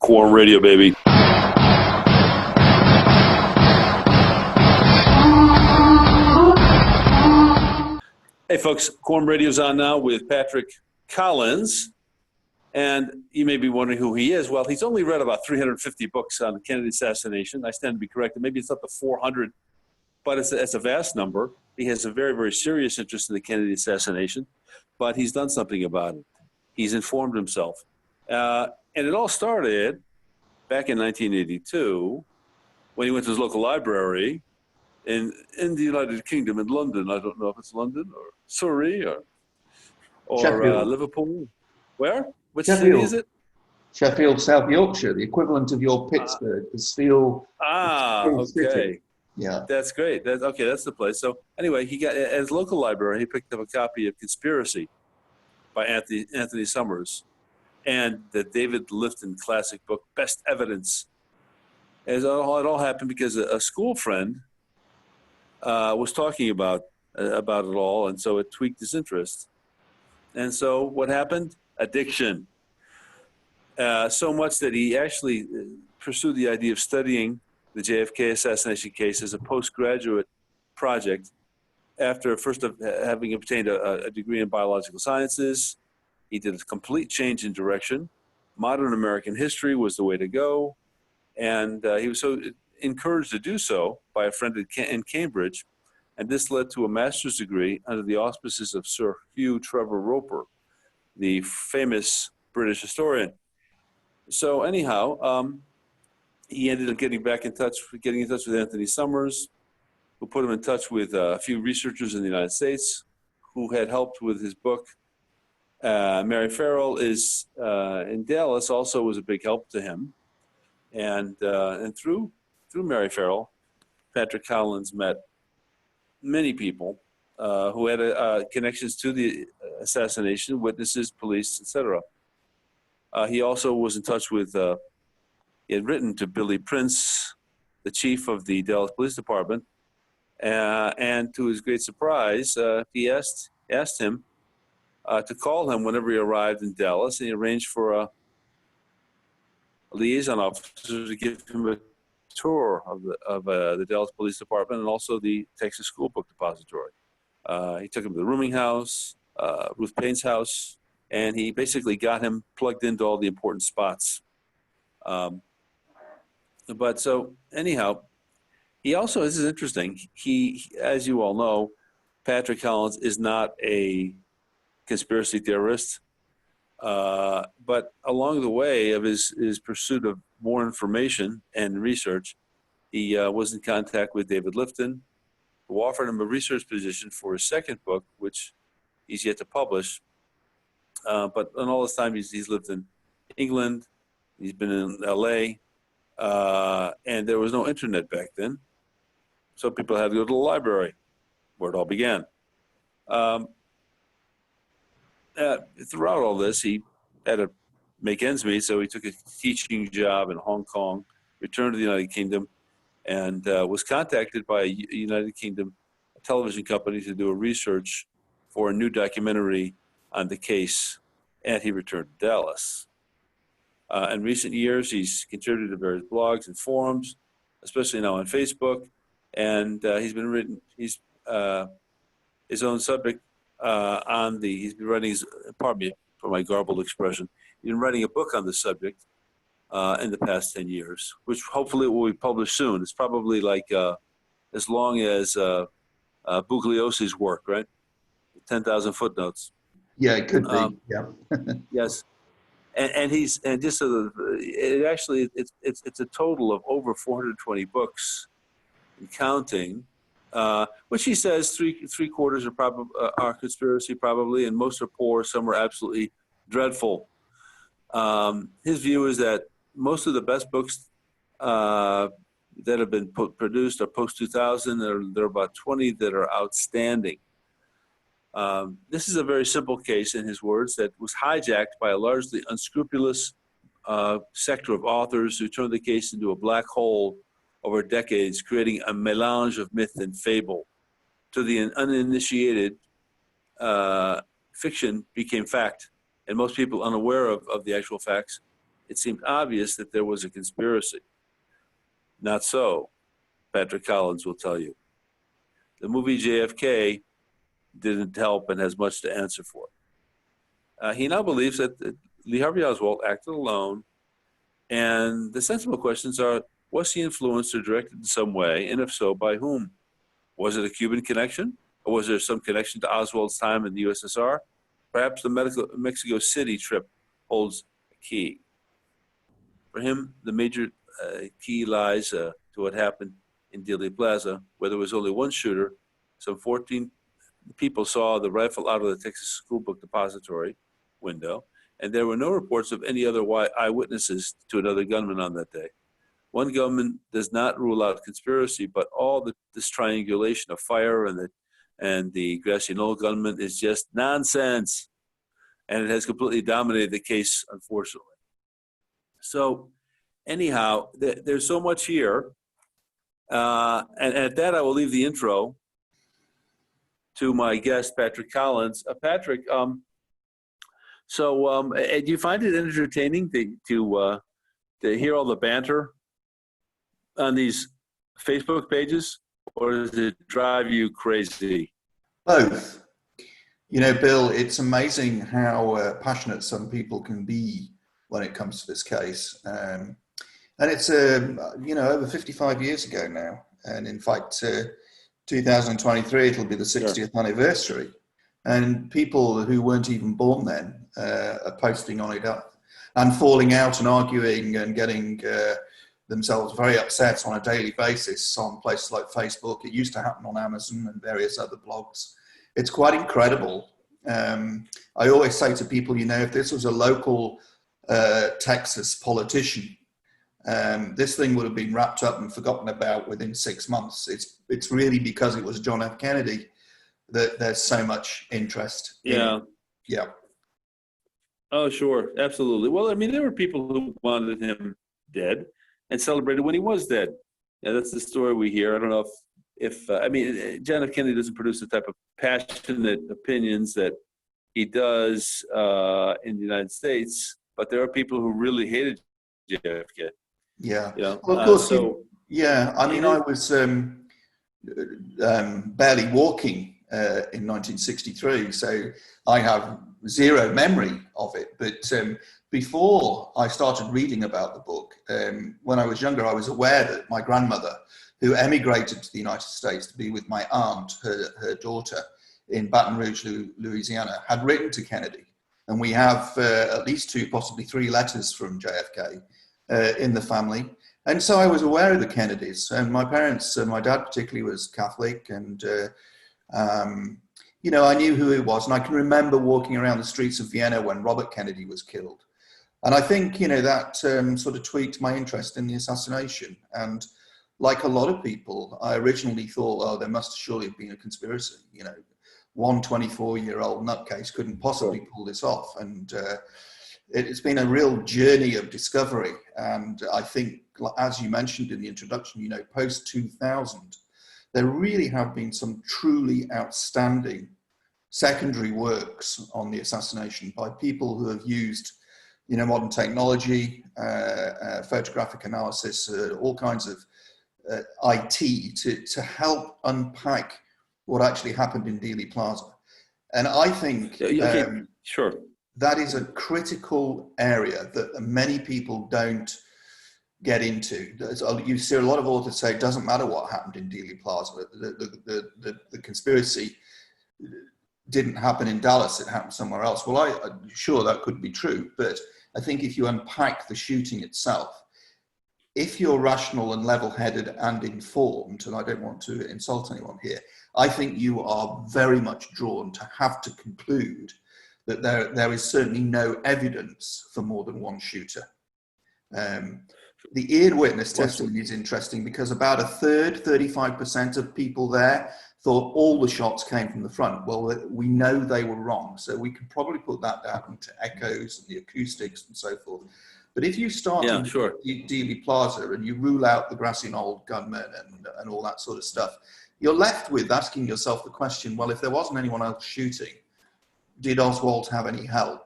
QUORUM Radio, baby. Hey, folks, QUORUM Radio's on now with Patrick Collins. And you may be wondering who he is. Well, he's only read about 350 books on the Kennedy assassination. I stand to be corrected. Maybe it's up to 400, but it's a vast number. He has a very, very serious interest in the Kennedy assassination, but he's done something about it. He's informed himself. And it all started back in 1982 when he went to his local library in the United Kingdom, in London. I don't know if it's London or Surrey or Liverpool. Where? Which city is it? Sheffield, South Yorkshire, the equivalent of your Pittsburgh, the steel. Okay. City. Yeah. That's great. That's the place. So anyway, he got at his local library, he picked up a copy of Conspiracy by Anthony Summers and the David Lifton classic book, Best Evidence. It all happened because a school friend was talking about it all, and so it tweaked his interest. And so what happened? Addiction. So much that he actually pursued the idea of studying the JFK assassination case as a postgraduate project after first of having obtained a degree in biological sciences. He did a complete change in direction. Modern American history was the way to go. And he was so encouraged to do so by a friend in Cambridge. And this led to a master's degree under the auspices of Sir Hugh Trevor Roper, the famous British historian. So anyhow, he ended up getting in touch with Anthony Summers, who put him in touch with a few researchers in the United States who had helped with his book. Mary Farrell is in Dallas, also was a big help to him. And through Mary Farrell, Patrick Collins met many people who had connections to the assassination, witnesses, police, etc. He also was in touch with, he had written to Billy Prince, the chief of the Dallas Police Department, and to his great surprise, he asked him to call him whenever he arrived in Dallas, and he arranged for a liaison officer to give him a tour of the Dallas Police Department and also the Texas School Book Depository. He took him to the rooming house, Ruth Payne's house, and he basically got him plugged into all the important spots. But so anyhow, he also, this is interesting, he, as you all know, Patrick Collins is not a conspiracy theorist, but along the way of his pursuit of more information and research, he was in contact with David Lifton, who offered him a research position for his second book, which he's yet to publish. But in all this time, he's lived in England, he's been in LA, and there was no internet back then. So people had to go to the library, where it all began. Throughout all this, he had to make ends meet, so he took a teaching job in Hong Kong, returned to the United Kingdom, and was contacted by a United Kingdom television company to do a research for a new documentary on the case, and he returned to Dallas. In recent years, he's contributed to various blogs and forums, especially now on Facebook, and he's been his own subject he's been writing pardon me for my garbled expression, he's been writing a book on the subject in the past 10 years, which hopefully will be published soon. It's probably like as long as Bugliosi's work, right? 10,000 footnotes. Yeah, it could be. Yeah. Yes, and just so it's a total of over 420 books and counting, which he says three quarters are conspiracy probably, and most are poor. Some are absolutely dreadful. His view is that most of the best books that have been produced are post-2000. There are about 20 that are outstanding. This is a very simple case, in his words, that was hijacked by a largely unscrupulous sector of authors who turned the case into a black hole over decades, creating a melange of myth and fable. To the uninitiated, fiction became fact, and most people unaware of the actual facts it seemed obvious that there was a conspiracy. Not so, Patrick Collins will tell you. The movie JFK didn't help and has much to answer for. He now believes that Lee Harvey Oswald acted alone, and the sensible questions are, was he influenced or directed in some way, and if so, by whom? Was it a Cuban connection, or was there some connection to Oswald's time in the USSR? Perhaps the Mexico City trip holds a key. For him, the major key lies to what happened in Dealey Plaza, where there was only one shooter. Some 14 people saw the rifle out of the Texas School Book Depository window, and there were no reports of any other eyewitnesses to another gunman on that day. One gunman does not rule out conspiracy, but all this triangulation of fire and the grassy knoll gunman is just nonsense, and it has completely dominated the case, unfortunately. So, anyhow, there's so much here, and at that I will leave the intro to my guest, Patrick Collins. Patrick, do you find it entertaining to hear all the banter on these Facebook pages, or does it drive you crazy? Both. You know, Bill, it's amazing how passionate some people can be when it comes to this case. And it's, over 55 years ago now. And in fact, 2023, it'll be the 60th anniversary. And people who weren't even born then are posting on it up and falling out and arguing and getting themselves very upset on a daily basis on places like Facebook. It used to happen on Amazon and various other blogs. It's quite incredible. I always say to people, if this was a local Texas politician, this thing would have been wrapped up and forgotten about within 6 months. It's really because it was John F. Kennedy that there's so much interest. Yeah. Yeah. Oh, sure. Absolutely. Well, I mean, there were people who wanted him dead and celebrated when he was dead. Yeah, that's the story we hear. I don't know if John F. Kennedy doesn't produce the type of passionate opinions that he does in the United States, but there are people who really hated JFK. Yeah. Well, of course. I was barely walking in 1963, so I have zero memory of it. But before I started reading about the book, when I was younger, I was aware that my grandmother, who emigrated to the United States to be with my aunt, her daughter, in Baton Rouge, Louisiana, had written to Kennedy. And we have at least 2, possibly 3 letters from JFK in the family. And so I was aware of the Kennedys. And my parents, my dad particularly, was Catholic. And, I knew who he was. And I can remember walking around the streets of Vienna when Robert Kennedy was killed. And I think, that sort of tweaked my interest in the assassination. And like a lot of people, I originally thought, there must surely have been a conspiracy. One 24-year-old nutcase couldn't possibly pull this off. And it's been a real journey of discovery. And I think, as you mentioned in the introduction, post-2000, there really have been some truly outstanding secondary works on the assassination by people who have used, modern technology, photographic analysis, all kinds of IT to help unpack what actually happened in Dealey Plaza. And I think sure, that is a critical area that many people don't get into. You see a lot of authors say it doesn't matter what happened in Dealey Plaza. The conspiracy didn't happen in Dallas, it happened somewhere else. Well, I'm sure that could be true, but I think if you unpack the shooting itself, if you're rational and level-headed and informed, and I don't want to insult anyone here, I think you are very much drawn to have to conclude that there is certainly no evidence for more than one shooter. The eared witness testimony is interesting because about 1/3, 35% of people there thought all the shots came from the front. Well, we know they were wrong, so we can probably put that down to echoes and the acoustics and so forth. But if you start in Dealey Plaza and you rule out the grassy knoll gunmen and all that sort of stuff, you're left with asking yourself the question, well, if there wasn't anyone else shooting, did Oswald have any help?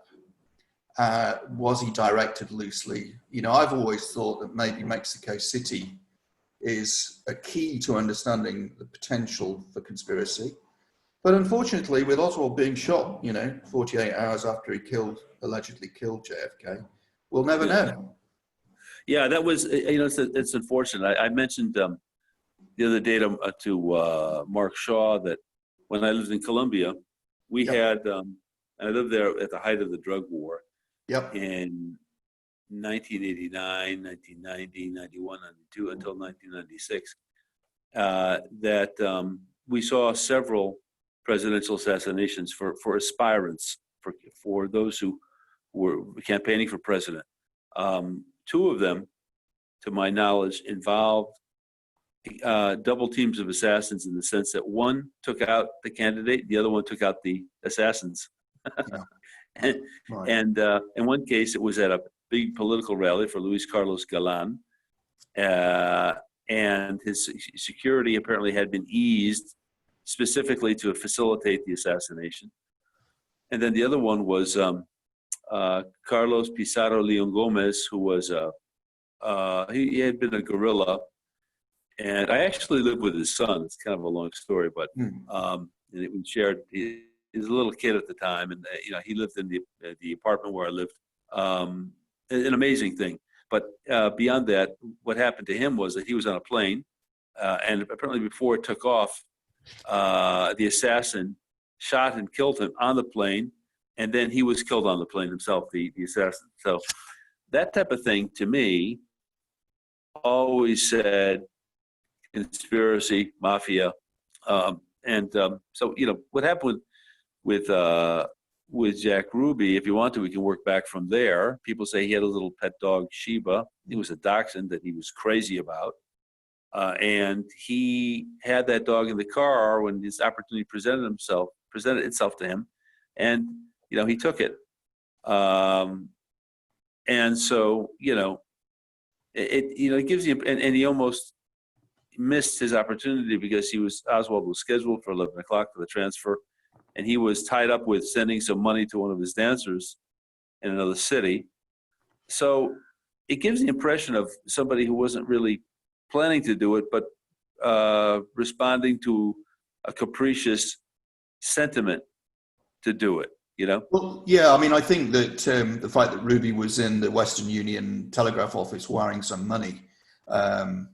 Was he directed loosely? I've always thought that maybe Mexico City is a key to understanding the potential for conspiracy. But unfortunately, with Oswald being shot, 48 hours after he allegedly killed JFK, we'll never know. Yeah, that was, it's unfortunate. I mentioned the other day to Mark Shaw that when I lived in Colombia, we had, I lived there at the height of the drug war in 1989, 1990, 91, 92, until 1996, that we saw several presidential assassinations for aspirants, for those who were campaigning for president. Two of them, to my knowledge, involved double teams of assassins, in the sense that one took out the candidate, the other one took out the assassins. And in one case, it was at a big political rally for Luis Carlos Galan, and his security apparently had been eased specifically to facilitate the assassination. And then the other one was Carlos Pizarro Leon Gomez, who was he had been a guerrilla, and I actually lived with his son. It's kind of a long story, but and we shared. He was a little kid at the time, and he lived in the apartment where I lived. An amazing thing. But beyond that, what happened to him was that he was on a plane, and apparently before it took off, the assassin shot and killed him on the plane, and then he was killed on the plane himself, the assassin. So that type of thing, to me, always said conspiracy, mafia. So, what happened with Jack Ruby, if you want to, we can work back from there. People say he had a little pet dog, Sheba. It was a dachshund that he was crazy about. And he had that dog in the car when this opportunity presented itself to him, and he took it. And so it gives you, and he almost missed his opportunity because Oswald was scheduled for 11 o'clock for the transfer, and he was tied up with sending some money to one of his dancers in another city. So it gives the impression of somebody who wasn't really planning to do it, but responding to a capricious sentiment to do it, Well, yeah, I mean, I think that the fact that Ruby was in the Western Union telegraph office wiring some money and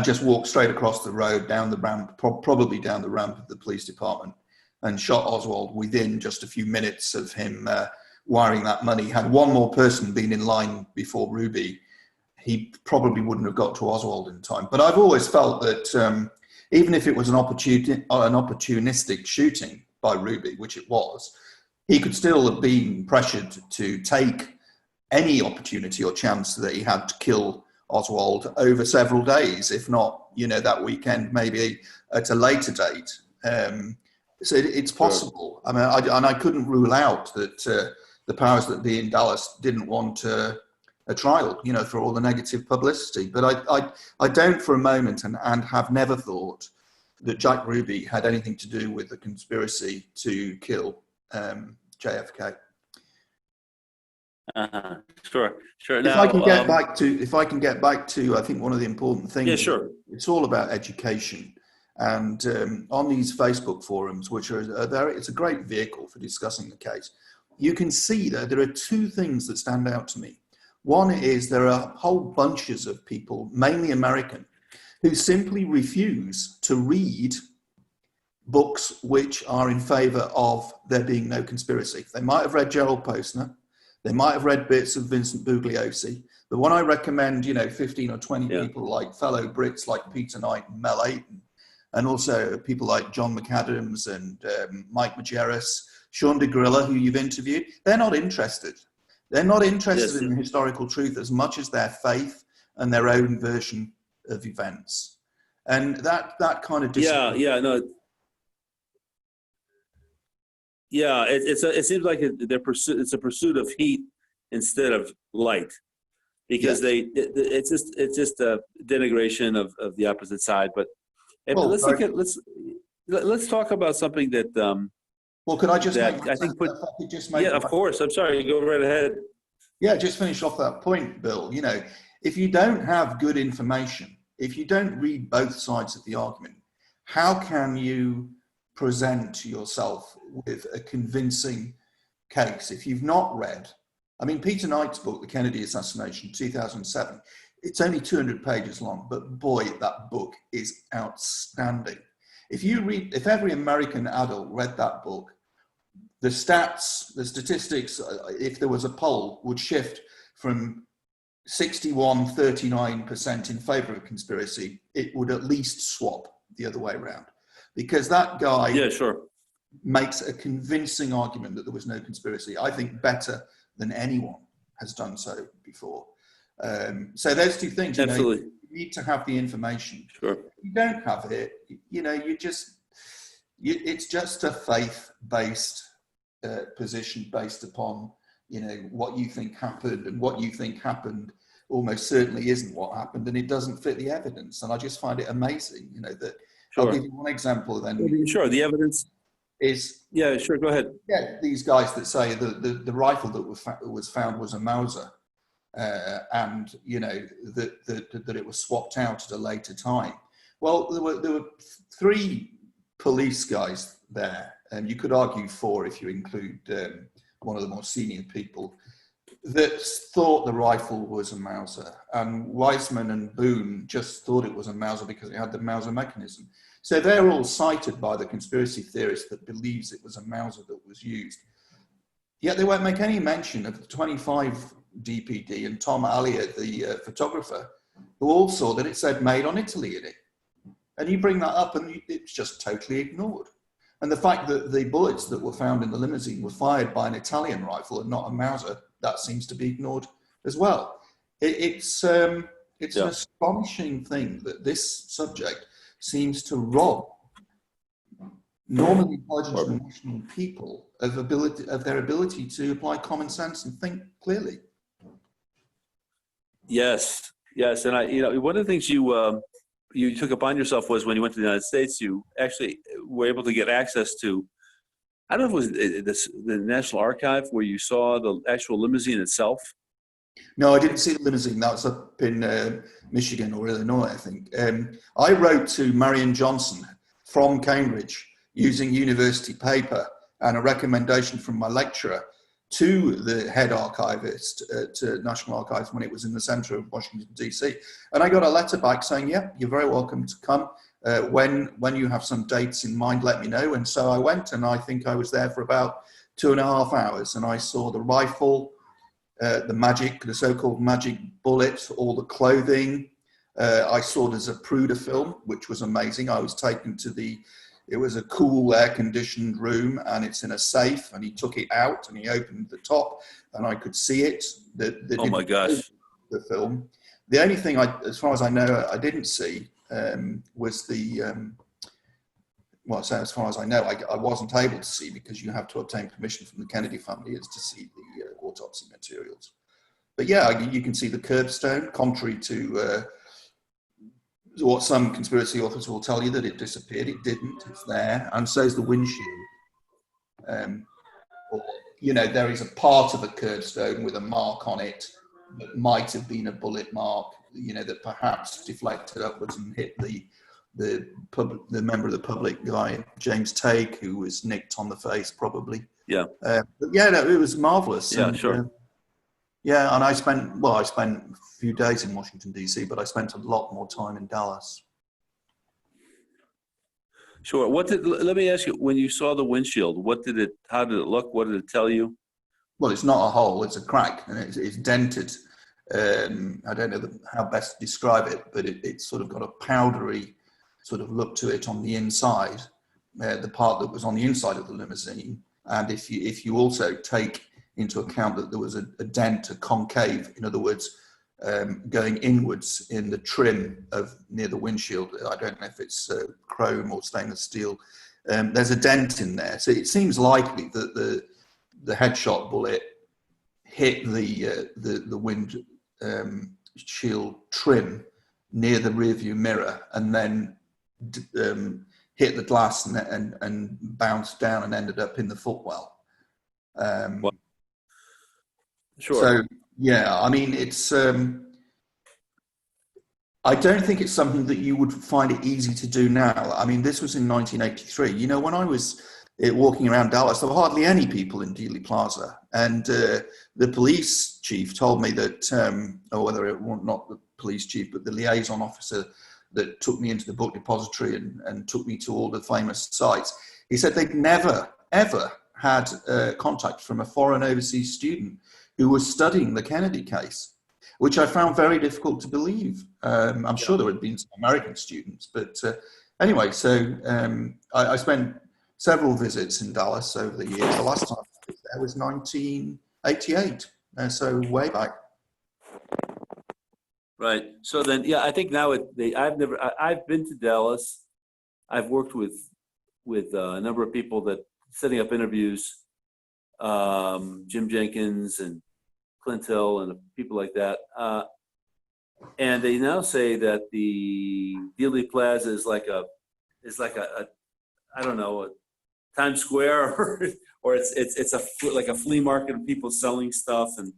just walked straight across the road down the ramp, probably down the ramp of the police department, and shot Oswald within just a few minutes of him wiring that money. Had one more person been in line before Ruby, he probably wouldn't have got to Oswald in time. But I've always felt that even if it was an opportunistic shooting by Ruby, which it was, he could still have been pressured to take any opportunity or chance that he had to kill Oswald over several days, if not, that weekend, maybe at a later date. So it's possible. I mean, I couldn't rule out that the powers that be in Dallas didn't want a trial, for all the negative publicity. But I don't for a moment and have never thought that Jack Ruby had anything to do with the conspiracy to kill JFK. Sure. If I can get back to, I think one of the important things. Yeah, sure. It's all about education. And on these Facebook forums, which it's a great vehicle for discussing the case, you can see that there are two things that stand out to me. One is there are whole bunches of people, mainly American, who simply refuse to read books which are in favor of there being no conspiracy. They might have read Gerald Posner, they might have read bits of Vincent Bugliosi, but when I recommend, 15 or 20 people like fellow Brits like Peter Knight and Mel Ayton, and also people like John McAdams and Mike Majerus, Sean DeGrilla, who you've interviewed, they're not interested. They're not interested in historical truth as much as their faith and their own version of events. And that kind of it seems like it's a pursuit of heat instead of light, because it's just a denigration of the opposite side. But let's talk about something that. Well, could I just? Of course. I'm sorry. Go right ahead. Yeah, just finish off that point, Bill. You know, if you don't have good information, if you don't read both sides of the argument, how can you present yourself with a convincing case if you've not read? I mean, Peter Knight's book, The Kennedy Assassination, 2007, it's only 200 pages long, but boy, that book is outstanding. If every American adult read that book, the stats, the statistics, if there was a poll, would shift from 39% in favor of conspiracy. It would at least swap the other way around, because that guy makes a convincing argument that there was no conspiracy. I think better than anyone has done so before. So those two things, Absolutely. You need to have the information. Sure. If you don't have it, it's just a faith-based position based upon, what you think happened, and what you think happened almost certainly isn't what happened, and it doesn't fit the evidence. And I just find it amazing, that. Sure. I'll give you one example then. Sure, the evidence is. Yeah, sure, go ahead. Yeah, these guys that say the rifle that was found was a Mauser, and that it was swapped out at a later time. Well, there were 3 police guys there, and you could argue 4 if you include one of the more senior people, that thought the rifle was a Mauser, and Weissman and Boone just thought it was a Mauser because it had the Mauser mechanism. So they're all cited by the conspiracy theorist that believes it was a Mauser that was used. Yet they won't make any mention of the 25 DPD and Tom Allier, the photographer, who all saw that it said made on Italy in it. And you bring that up and it's just totally ignored. And the fact that the bullets that were found in the limousine were fired by an Italian rifle and not a Mauser, that seems to be ignored as well. It's an astonishing thing that this subject seems to rob normally intelligent and rational people of their ability to apply common sense and think clearly. Yes, and one of the things you took upon yourself was when you went to the United States, you actually were able to get access to, I don't know if it was the National Archive, where you saw the actual limousine itself. No, I didn't see the limousine. That was up in Michigan or Illinois, I think. I wrote to Marion Johnson from Cambridge using university paper and a recommendation from my lecturer to the head archivist at National Archives when it was in the center of Washington, D.C. And I got a letter back saying, yeah, you're very welcome to come. When you have some dates in mind, let me know. And so I went, and I think I was there for about 2.5 hours, and I saw the rifle, the so-called magic bullet, all the clothing. I saw the Zapruder film, which was amazing. I was taken to it was a cool air-conditioned room, and it's in a safe, and he took it out and he opened the top and I could see it. Oh my gosh. The film. The only thing as far as I know, I didn't see was as far as I know, I wasn't able to see, because you have to obtain permission from the Kennedy family to see the autopsy materials. But yeah, you can see the curbstone, contrary to what some conspiracy authors will tell you, that it disappeared. It didn't. It's there, and so is the windshield. There is a part of a curbstone with a mark on it that might have been a bullet mark, that perhaps deflected upwards and hit the member of the public guy, James Take, who was nicked on the face, probably. Yeah. But yeah, no, it was marvelous. Yeah, and, sure. And I spent a few days in Washington, D.C., but I spent a lot more time in Dallas. Sure. Let me ask you, when you saw the windshield, how did it look? What did it tell you? Well, it's not a hole, it's a crack, and it's dented. I don't know how best to describe it, but it's sort of got a powdery sort of look to it on the inside, the part that was on the inside of the limousine. And if you also take into account that there was a dent, a concave, in other words, going inwards in the trim near the windshield. I don't know if it's chrome or stainless steel. There's a dent in there, so it seems likely that the headshot bullet hit the windshield trim near the rearview mirror, and then hit the glass and bounced down and ended up in the footwell. Sure. So Yeah, I mean, it's. I don't think it's something that you would find it easy to do now. I mean, this was in 1983. You know, when I was walking around Dallas, there were hardly any people in Dealey Plaza. And the police chief told me that, or whether it was not the police chief, but the liaison officer that took me into the book depository and took me to all the famous sites, he said they'd never, ever had contact from a foreign overseas student who was studying the Kennedy case, which I found very difficult to believe. I'm sure there had been some American students, but anyway, so I spent several visits in Dallas over the years. The last time I was there was 1988, so way back. Right. So then, yeah, I think now I've been to Dallas. I've worked with a number of people that setting up interviews, Jim Jenkins and Clint Hill and people like that. And they now say that the Dealey Plaza is like a I don't know, a Times Square or it's like a flea market of people selling stuff and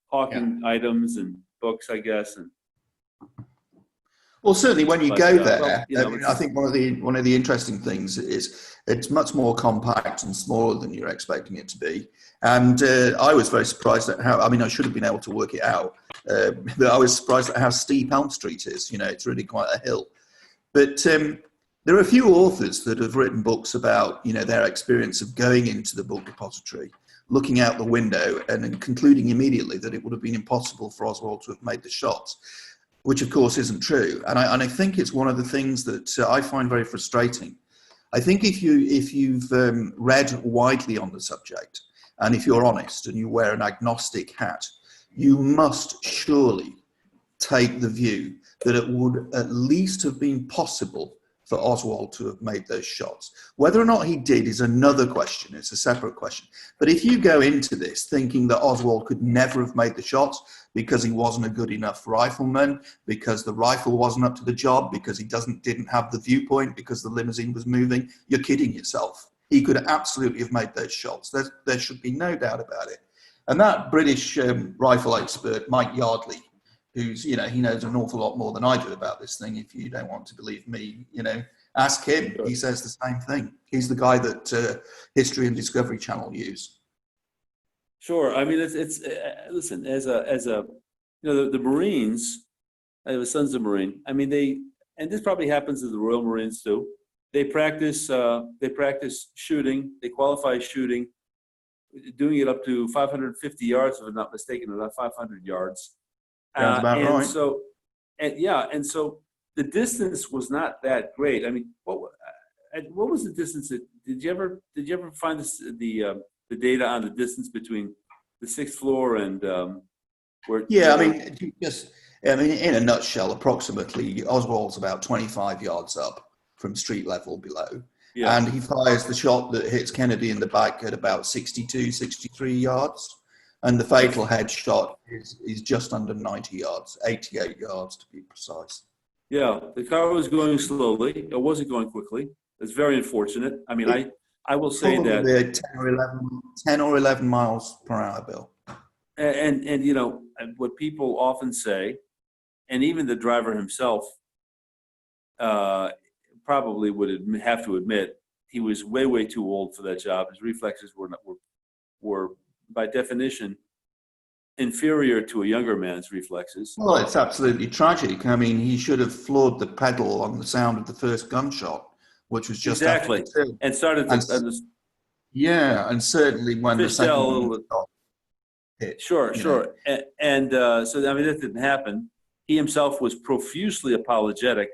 hawking items and books, I guess. And well, certainly when you go there, well, you know, I think one of the interesting things is it's much more compact and smaller than you're expecting it to be. And I was very surprised at how, I mean, I should have been able to work it out, but I was surprised at how steep Elm Street is. You know, it's really quite a hill. But there are a few authors that have written books about, you know, their experience of going into the book depository, looking out the window and then concluding immediately that it would have been impossible for Oswald to have made the shots, which of course isn't true. And I think it's one of the things that I find very frustrating. I think if you've read widely on the subject, and if you're honest and you wear an agnostic hat, you must surely take the view that it would at least have been possible for Oswald to have made those shots. Whether or not he did is another question. It's a separate question. But if you go into this thinking that Oswald could never have made the shots because he wasn't a good enough rifleman, because the rifle wasn't up to the job, because he didn't have the viewpoint, because the limousine was moving, you're kidding yourself. He could absolutely have made those shots. There should be no doubt about it. And that British rifle expert, Mike Yardley, who's, you know, he knows an awful lot more than I do about this thing. If you don't want to believe me, you know, ask him. He says the same thing. He's the guy that History and Discovery Channel use. Sure. I mean, it's listen, as a you know, the Marines, I have a son's a Marine. I mean, and this probably happens to the Royal Marines too. They practice shooting. They qualify shooting, doing it up to 550 yards, if I'm not mistaken, or not 500 yards. Sounds about right. So, and so the distance was not that great. I mean, what was the distance? Did you ever find the data on the distance between the sixth floor and where? Yeah, I mean, in a nutshell, approximately Oswald's about 25 yards up from street level below. Yeah. And he fires the shot that hits Kennedy in the back at about 62, 63 yards. And the fatal headshot is just under 90 yards, 88 yards to be precise. Yeah, the car was going slowly. It wasn't going quickly. It's very unfortunate. I mean, I will say that 10 or 11 miles per hour, Bill. And you know, what people often say, and even the driver himself probably would have to admit, he was way too old for that job. His reflexes were by definition inferior to a younger man's reflexes. Well, it's absolutely tragic. I mean, he should have floored the pedal on the sound of the first gunshot, which was just exactly, and started to. Yeah, and certainly when the second gunshot hit. Sure. And so I mean, that didn't happen. He himself was profusely apologetic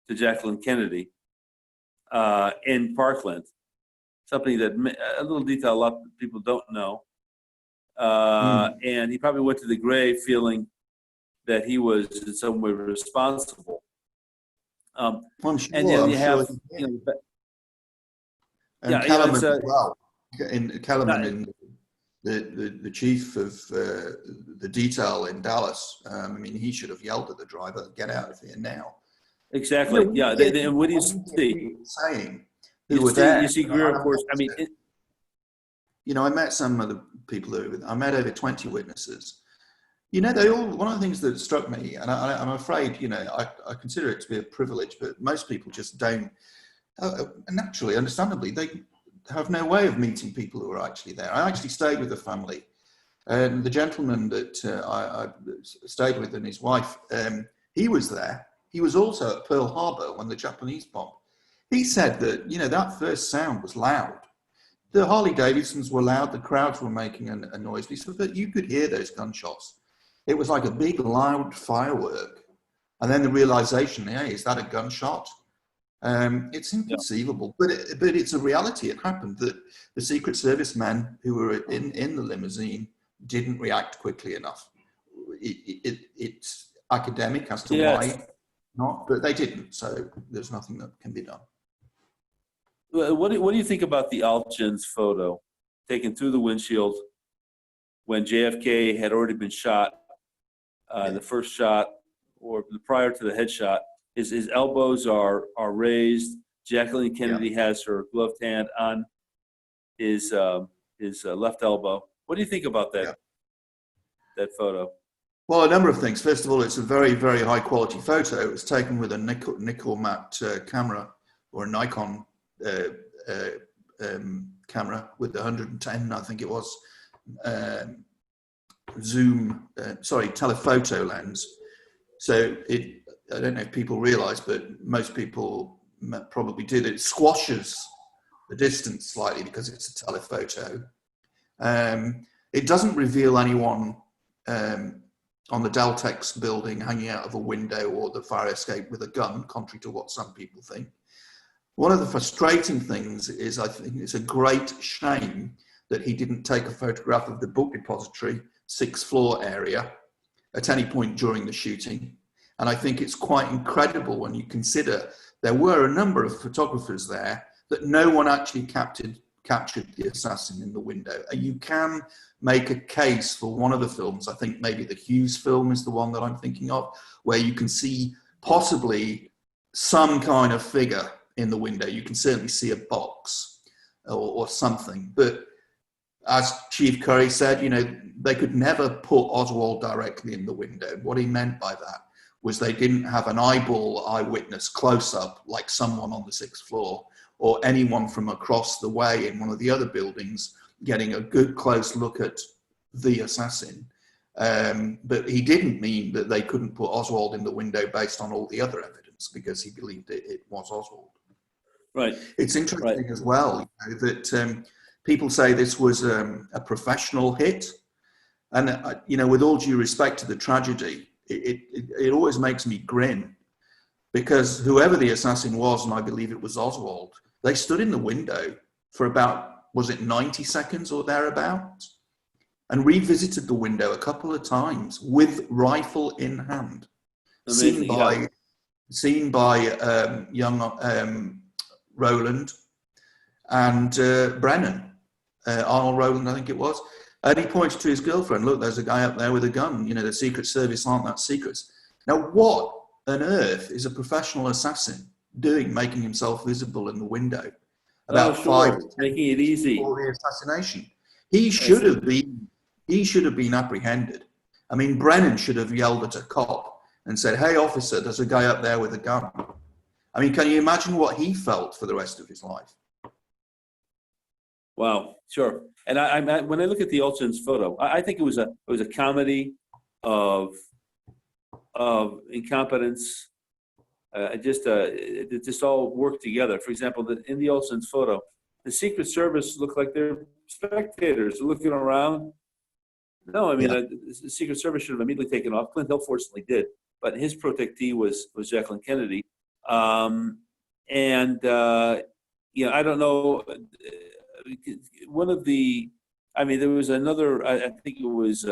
to Jacqueline Kennedy in Parkland. Something that a little detail a lot of people don't know. And he probably went to the grave feeling that he was in some way responsible. I'm sure, and then you have, you know, and Kellerman as well. Kellerman, the chief of the detail in Dallas. I mean, he should have yelled at the driver, "Get out of here now!" Exactly. Yeah. And what do you see? Saying you see Greer, of course. I mean. You know, I met some of the people I met over 20 witnesses, You know, they all. One of the things that struck me, and I'm afraid, you know, I consider it to be a privilege, but most people just don't. Naturally, understandably, they have no way of meeting people who are actually there. I actually stayed with the family, and the gentleman that I stayed with and his wife, he was there. He was also at Pearl Harbor when the Japanese bombed. He said that, you know, that first sound was loud. The Harley Davidsons were loud. The crowds were making a noise. He said that you could hear those gunshots. It was like a big, loud firework. And then the realization, hey, is that a gunshot? It's inconceivable, but it's a reality. It happened that the Secret Service men who were in the limousine didn't react quickly enough. It's academic as to why not, but they didn't. So there's nothing that can be done. What do you think about the Altgens photo taken through the windshield when JFK had already been shot? The first shot, or prior to the headshot, his elbows are raised. Jacqueline Kennedy has her gloved hand on his left elbow. What do you think about that that photo? Well, a number of things. First of all, it's a very, very high quality photo. It was taken with a nickel matte camera, or a Nikon camera with the 110, I think it was, telephoto lens. So I don't know if people realize, but most people probably did. It squashes the distance slightly because it's a telephoto. It doesn't reveal anyone on the Deltex building hanging out of a window or the fire escape with a gun, contrary to what some people think. One of the frustrating things is, I think it's a great shame that he didn't take a photograph of the book depository, 6th floor area, at any point during the shooting. And I think it's quite incredible when you consider there were a number of photographers there that no one actually captured the assassin in the window. You can make a case for one of the films. I think maybe the Hughes film is the one that I'm thinking of, where you can see possibly some kind of figure in the window. You can certainly see a box or something. But as Chief Curry said, you know, they could never put Oswald directly in the window. What he meant by that was they didn't have an eyeball eyewitness close up like someone on the 6th floor or anyone from across the way in one of the other buildings getting a good close look at the assassin. But he didn't mean that they couldn't put Oswald in the window based on all the other evidence, because he believed it was Oswald. Right. It's interesting as well, you know, that people say this was a professional hit. And, you know, with all due respect to the tragedy, it always makes me grin, because whoever the assassin was, and I believe it was Oswald, they stood in the window for about, was it 90 seconds or thereabout, and revisited the window a couple of times with rifle in hand. Amazing, Seen by young Roland and Brennan, Arnold Roland, I think it was. And he pointed to his girlfriend, look, there's a guy up there with a gun. You know, the Secret Service aren't that secret. Now, what on earth is a professional assassin doing, making himself visible in the window? About 5 making it easy before the assassination. He should have been apprehended. I mean, Brennan should have yelled at a cop and said, "Hey, officer, there's a guy up there with a gun." I mean, can you imagine what he felt for the rest of his life? Wow, sure. And I when I look at the Altgens photo, I think it was a comedy of incompetence. It just all worked together. For example, in the Altgens photo, the Secret Service looked like they're spectators looking around. No, I mean, the Secret Service should have immediately taken off. Clint Hill fortunately did, but his protectee was Jacqueline Kennedy. You know, I don't know. One of the, I mean, there was another, I think it was,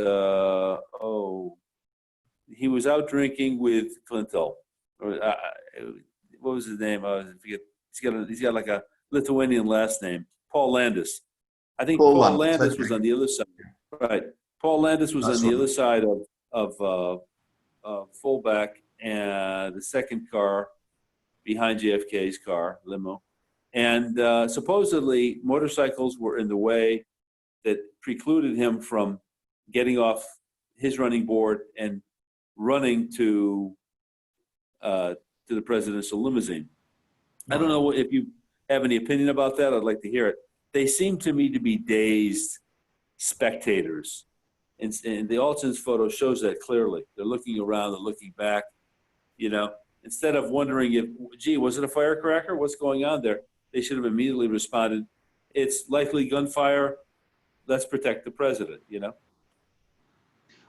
he was out drinking with Clint Hill. Or, what was his name? I forget. He's got like a Lithuanian last name, Paul Landis. I think Paul Landis was on the other side. Right. Paul Landis was on the other side of fullback, and the second car behind JFK's car, limo. And supposedly motorcycles were in the way that precluded him from getting off his running board and running to the presidential limousine. I don't know if you have any opinion about that. I'd like to hear it. They seem to me to be dazed spectators. And the Alton's photo shows that clearly. They're looking around, they're looking back, instead of wondering if, gee, was it a firecracker? What's going on there? They should have immediately responded, it's likely gunfire. Let's protect the president,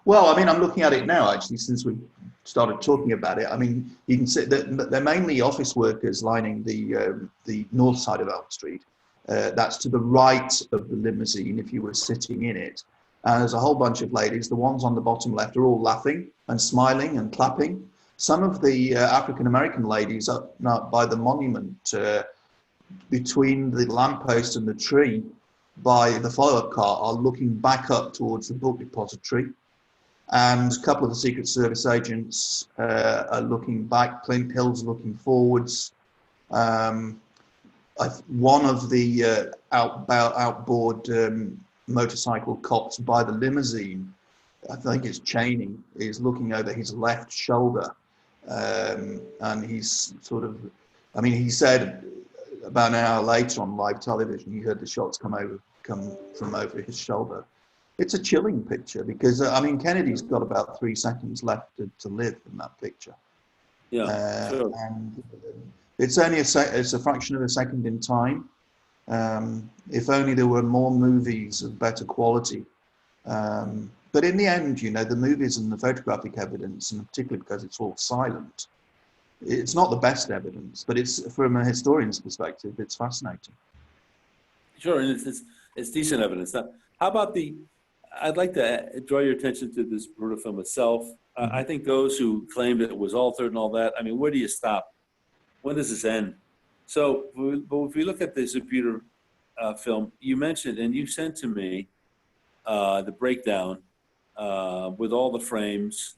Well, I mean, I'm looking at it now, actually, since we started talking about it. I mean, you can see that they're mainly office workers lining the north side of Elm Street. That's to the right of the limousine if you were sitting in it. And there's a whole bunch of ladies. The ones on the bottom left are all laughing and smiling and clapping. Some of the African-American ladies up by the monument between the lamppost and the tree by the follow-up car are looking back up towards the book depository. And a couple of the Secret Service agents are looking back. Clint Hill's looking forwards. One of the outboard motorcycle cops by the limousine, I think it's Cheney, is looking over his left shoulder. And he's sort of, he said about an hour later on live television, he heard the shots come from over his shoulder. It's a chilling picture because, Kennedy's got about 3 seconds left to live in that picture. Yeah, sure. And it's only it's a fraction of a second in time. If only there were more movies of better quality. But in the end, the movies and the photographic evidence, and particularly because it's all silent, it's not the best evidence, but it's, from a historian's perspective, it's fascinating. Sure, and it's decent evidence. Now, how about I'd like to draw your attention to this Zapruder film itself. I think those who claimed it was altered and all that, where do you stop? When does this end? So, if we look at the Zapruder film, you mentioned, and you sent to me the breakdown with all the frames,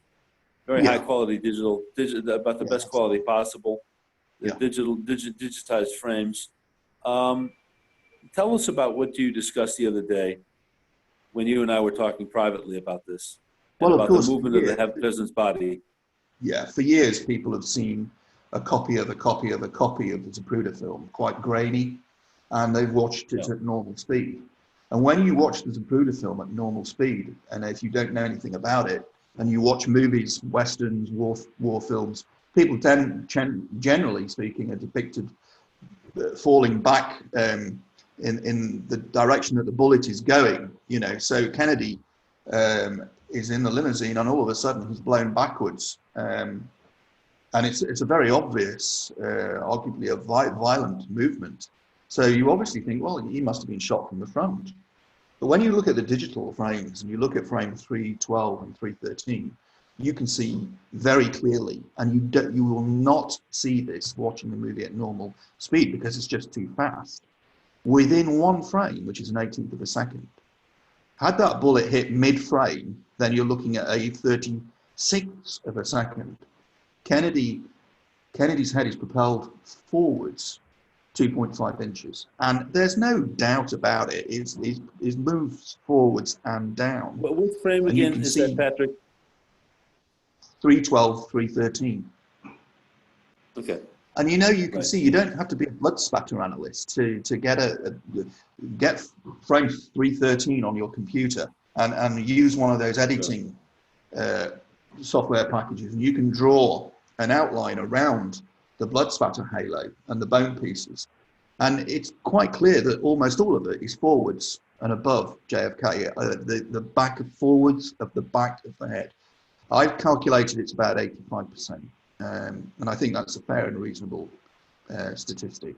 very high quality digital, about the best quality possible, digitized frames. Tell us about what you discussed the other day when you and I were talking privately about this, about the movement of the president's body. Yeah, for years people have seen a copy of a copy of a copy of the Zapruder film, quite grainy, and they've watched it at normal speed. And when you watch the Zapruder film at normal speed, and if you don't know anything about it, and you watch movies, westerns, war films, people generally speaking, are depicted falling back in the direction that the bullet is going. So Kennedy is in the limousine, and all of a sudden he's blown backwards, and it's a very obvious, arguably a violent movement. So you obviously think, well, he must have been shot from the front. But when you look at the digital frames and you look at frame 312 and 313, you can see very clearly, and you will not see this watching the movie at normal speed because it's just too fast. Within one frame, which is an 18th of a second, had that bullet hit mid-frame, then you're looking at a 36th of a second. Kennedy's head is propelled forwards 2.5 inches, and there's no doubt about it. It moves forwards and down. But which frame again is that, Patrick? 312, 313. Okay. And you can see you don't have to be a blood spatter analyst to get frame 313 on your computer and use one of those editing software packages, and you can draw an outline around the blood spatter halo and the bone pieces. And it's quite clear that almost all of it is forwards and above JFK, the back of forwards of the back of the head. I've calculated it's about 85%. And I think that's a fair and reasonable statistic.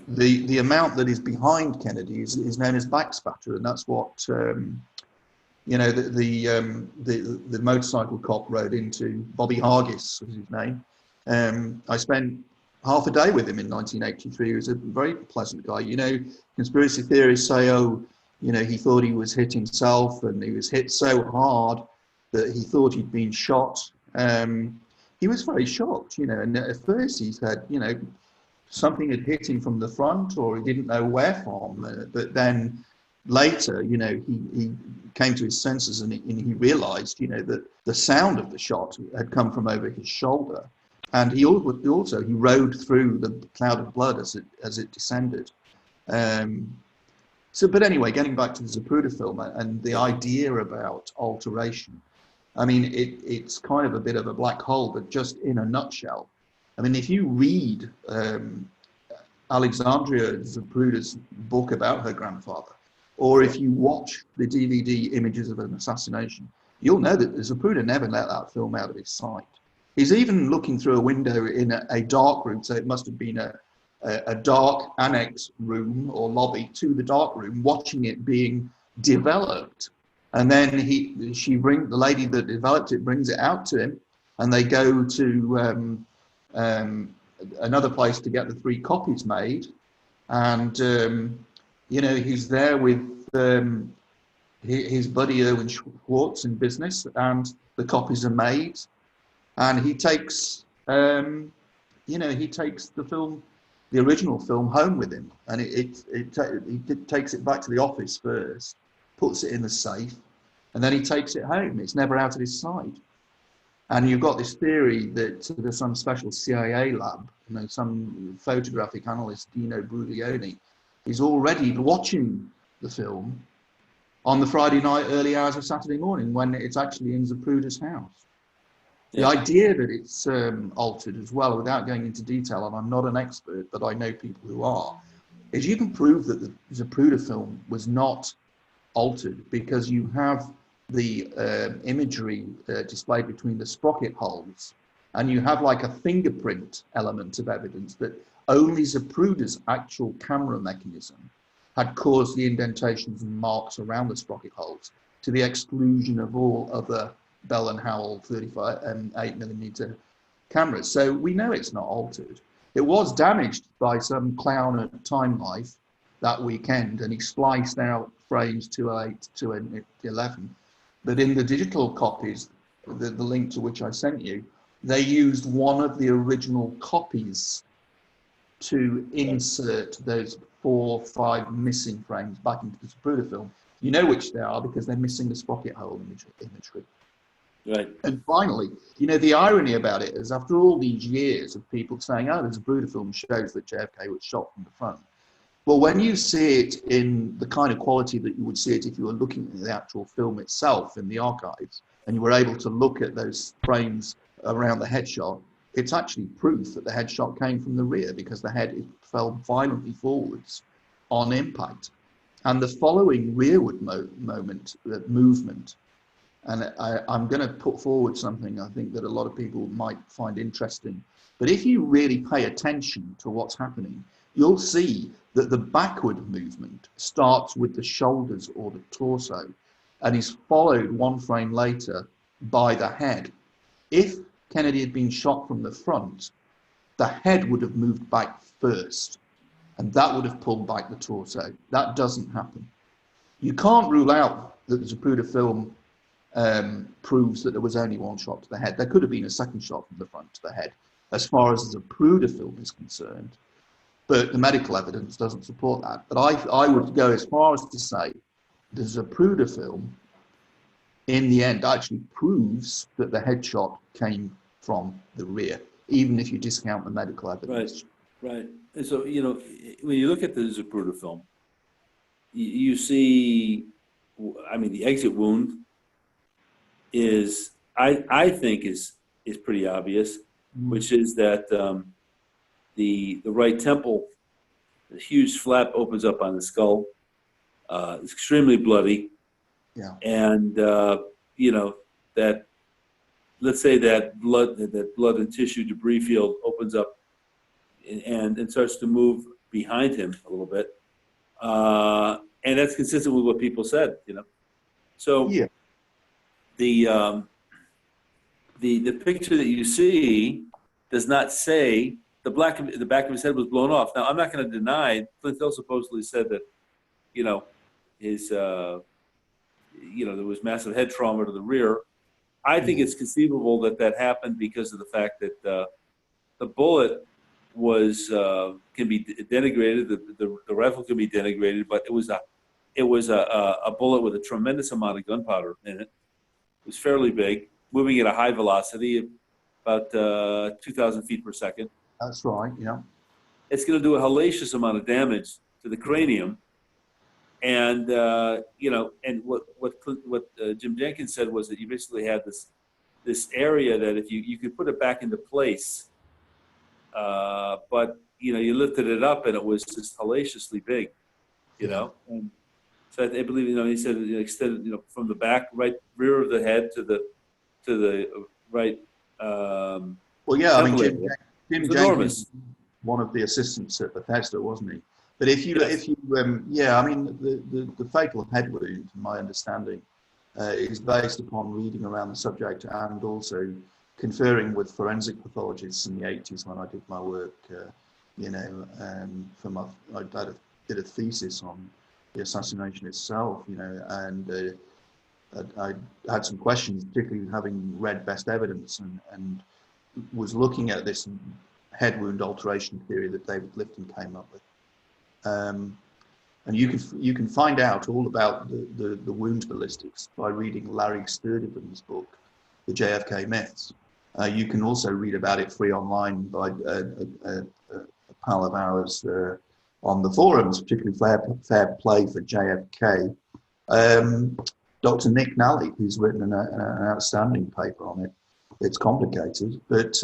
The amount that is behind Kennedy is known as backspatter, and that's what the motorcycle cop rode into. Bobby Hargis was his name. I spent half a day with him in 1983. He was a very pleasant guy. Conspiracy theorists say, he thought he was hit himself, and he was hit so hard that he thought he'd been shot. He was very shocked, and at first he said, something had hit him from the front, or he didn't know where from. But then later, he came to his senses and he realized, that the sound of the shot had come from over his shoulder. And he rode through the cloud of blood as it descended. But anyway, getting back to the Zapruder film and the idea about alteration, I mean, it's kind of a bit of a black hole, but just in a nutshell. I mean, if you read Alexandria Zapruder's book about her grandfather, or if you watch the DVD Images of an Assassination, you'll know that Zapruder never let that film out of his sight. He's even looking through a window in a dark room, so it must have been a dark annex room or lobby to the dark room, watching it being developed. And then the lady that developed it brings it out to him, and they go to another place to get the 3 copies made. And he's there with his buddy Erwin Schwartz in business, and the copies are made. And he takes, the film, the original film, home with him, and he takes it back to the office first, puts it in the safe, and then he takes it home. It's never out of his sight. And you've got this theory that there's some special CIA lab, some photographic analyst, Dino Bruglione, is already watching the film on the Friday night, early hours of Saturday morning, when it's actually in Zapruder's house. The idea that it's altered as well, without going into detail, and I'm not an expert, but I know people who are, is you can prove that the Zapruder film was not altered because you have the imagery displayed between the sprocket holes, and you have like a fingerprint element of evidence that only Zapruder's actual camera mechanism had caused the indentations and marks around the sprocket holes, to the exclusion of all other Bell and Howell 35 and 8mm cameras. So we know it's not altered. It was damaged by some clown at Time Life that weekend, and he spliced out frames 208 to 11. But in the digital copies, the link to which I sent you, they used one of the original copies to insert those 4 or 5 missing frames back into the Zapruder film. You know which they are because they're missing the sprocket hole imagery. Right. And finally, the irony about it is, after all these years of people saying, oh, there's a Zapruder film shows that JFK was shot from the front. Well, when you see it in the kind of quality that you would see it if you were looking at the actual film itself in the archives, and you were able to look at those frames around the headshot, it's actually proof that the headshot came from the rear, because the head fell violently forwards on impact. And the following rearward movement, and I'm going to put forward something I think that a lot of people might find interesting. But if you really pay attention to what's happening, you'll see that the backward movement starts with the shoulders or the torso and is followed 1 frame later by the head. If Kennedy had been shot from the front, the head would have moved back first, and that would have pulled back the torso. That doesn't happen. You can't rule out that the Zapruder film proves that there was only 1 shot to the head. There could have been a second shot from the front to the head, as far as the Zapruder film is concerned, but the medical evidence doesn't support that. But I would go as far as to say the Zapruder film, in the end, actually proves that the headshot came from the rear, even if you discount the medical evidence. Right. And so, when you look at the Zapruder film, you see, the exit wound is, I think is pretty obvious, which is that the right temple, the huge flap opens up on the skull. It's extremely bloody. Yeah. And, that, let's say that blood and tissue debris field opens up and starts to move behind him a little bit. And that's consistent with what people said, So yeah. The picture that you see does not say the back of his head was blown off. Now, I'm not going to deny, Flintel supposedly said that, his, there was massive head trauma to the rear. I think it's conceivable that happened because of the fact that the bullet was can be denigrated, the rifle can be denigrated, but it was it was a bullet with a tremendous amount of gunpowder in it. It was fairly big, moving at a high velocity, about 2,000 feet per second. That's right, yeah. It's going to do a hellacious amount of damage to the cranium. And, and what Jim Jenkins said was that you basically had this area that if you could put it back into place, but, you lifted it up and it was just hellaciously big, And so I believe, he said it extended, from the back, right rear of the head to the right. Well, yeah, I mean, Jim Jenkins, enormous. One of the assistants at Bethesda, wasn't he? But if you, I mean, the fatal head wound, my understanding, is based upon reading around the subject and also conferring with forensic pathologists in the 80s when I did my work, I did a thesis on the assassination itself, and I had some questions, particularly having read Best Evidence and was looking at this head wound alteration theory that David Lifton came up with. And you can find out all about the wound ballistics by reading Larry Sturtevant's book, The JFK Myths. You can also read about it free online by a pal of ours on the forums, particularly Fair Play for JFK. Dr. Nick Nally, who's written an outstanding paper on it. It's complicated, but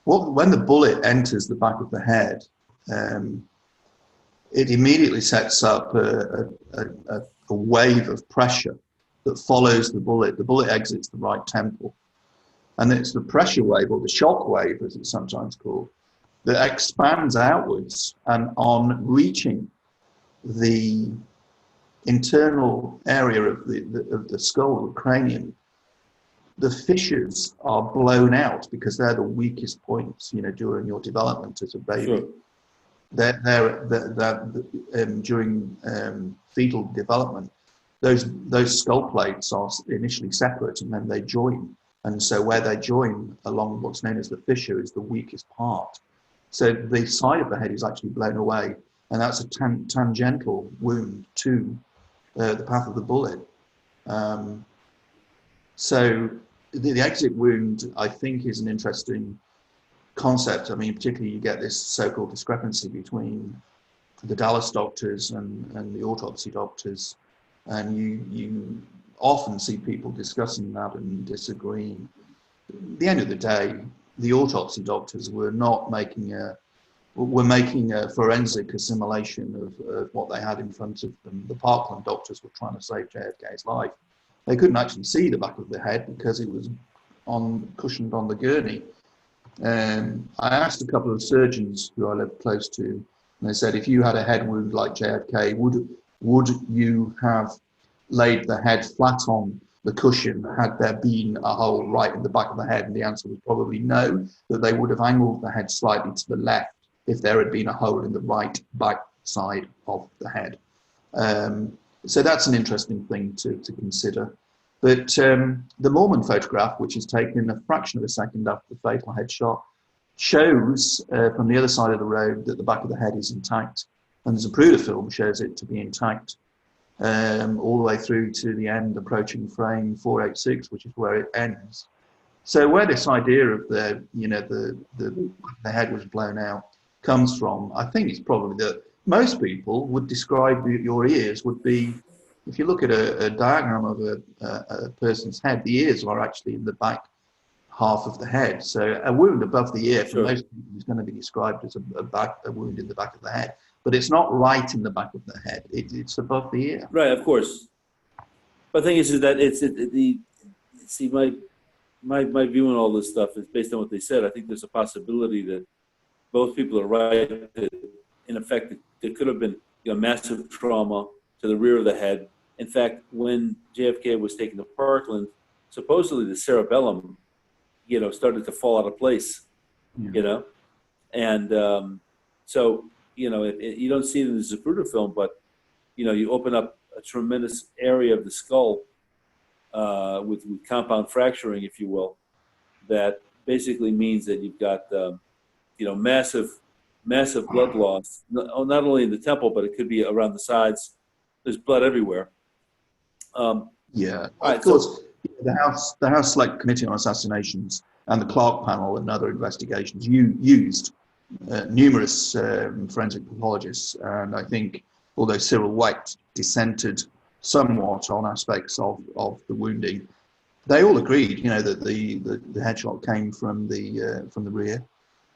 when the bullet enters the back of the head, it immediately sets up a wave of pressure that follows the bullet. The bullet exits the right temple. And it's the pressure wave, or the shock wave, as it's sometimes called, that expands outwards, and on reaching the internal area of the skull, the cranium, the fissures are blown out because they're the weakest points, during your development as a baby. Sure. During fetal development, those skull plates are initially separate and then they join. And so where they join along what's known as the fissure is the weakest part. So the side of the head is actually blown away, and that's a tangential wound to the path of the bullet. So the exit wound, I think, is an interesting concept. I mean, particularly you get this so-called discrepancy between the Dallas doctors and the autopsy doctors, and you often see people discussing that and disagreeing. At the end of the day, the autopsy doctors were making a forensic assimilation of what they had in front of them. The Parkland doctors were trying to save JFK's life. They couldn't actually see the back of the head because it was cushioned on the gurney. I asked a couple of surgeons who I lived close to, and they said, if you had a head wound like JFK, would you have laid the head flat on the cushion had there been a hole right in the back of the head? And the answer was probably no, that they would have angled the head slightly to the left if there had been a hole in the right back side of the head. So that's an interesting thing to consider. But the Mormon photograph, which is taken in a fraction of a second after the fatal headshot, shows from the other side of the road that the back of the head is intact. And the Zapruder film shows it to be intact all the way through to the end, approaching frame 486, which is where it ends. So where this idea of the head was blown out comes from, I think it's probably that most people would describe your ears would be, if you look at a diagram of a person's head, the ears are actually in the back half of the head. So a wound above the ear for most people is going to be described as a wound in the back of the head. But it's not right in the back of the head. It's above the ear. Right, of course. But the thing is that my view on all this stuff is based on what they said. I think there's a possibility that both people are right. That in effect, there could have been massive trauma to the rear of the head. In fact, when JFK was taken to Parkland, supposedly the cerebellum, started to fall out of place. And so. You don't see it in the Zapruder film, but, you open up a tremendous area of the skull with compound fracturing, if you will, that basically means that you've got, massive blood loss, not only in the temple, but it could be around the sides There's blood everywhere. Yeah, Right, of course. The House Select Committee on Assassinations and the Clark Panel and other investigations used numerous forensic pathologists, and I think although Cyril White dissented somewhat on aspects of the wounding, they all agreed, that the headshot came from the rear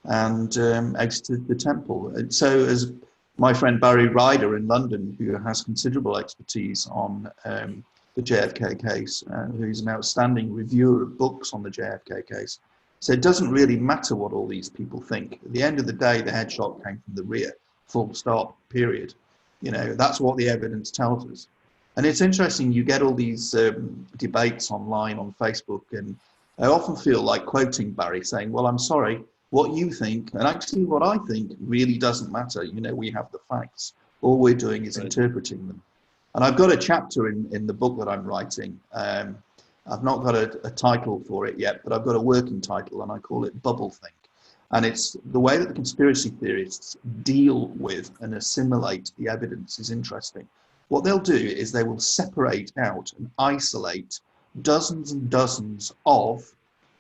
and exited the temple. And so, as my friend Barry Ryder in London, who has considerable expertise on the JFK case, who's an outstanding reviewer of books on the JFK case, so it doesn't really matter what all these people think. At the end of the day, the headshot came from the rear, full stop, period. That's what the evidence tells us. And it's interesting, you get all these debates online on Facebook, and I often feel like quoting Barry saying, well, I'm sorry, what you think, and actually what I think really doesn't matter. We have the facts. All we're doing is interpreting them. And I've got a chapter in the book that I'm writing. I've not got a title for it yet, but I've got a working title, and I call it Bubble Think. And it's the way that the conspiracy theorists deal with and assimilate the evidence is interesting. What they'll do is they will separate out and isolate dozens and dozens of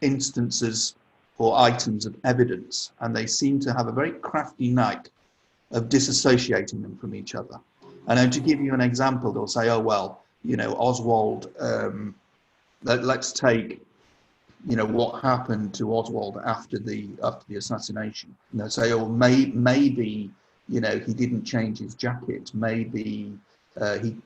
instances or items of evidence, and they seem to have a very crafty knack of disassociating them from each other. And then to give you an example, they'll say, oh, well, Oswald, let's take, what happened to Oswald after the assassination. And they'll say, oh, maybe, he didn't change his jacket. Maybe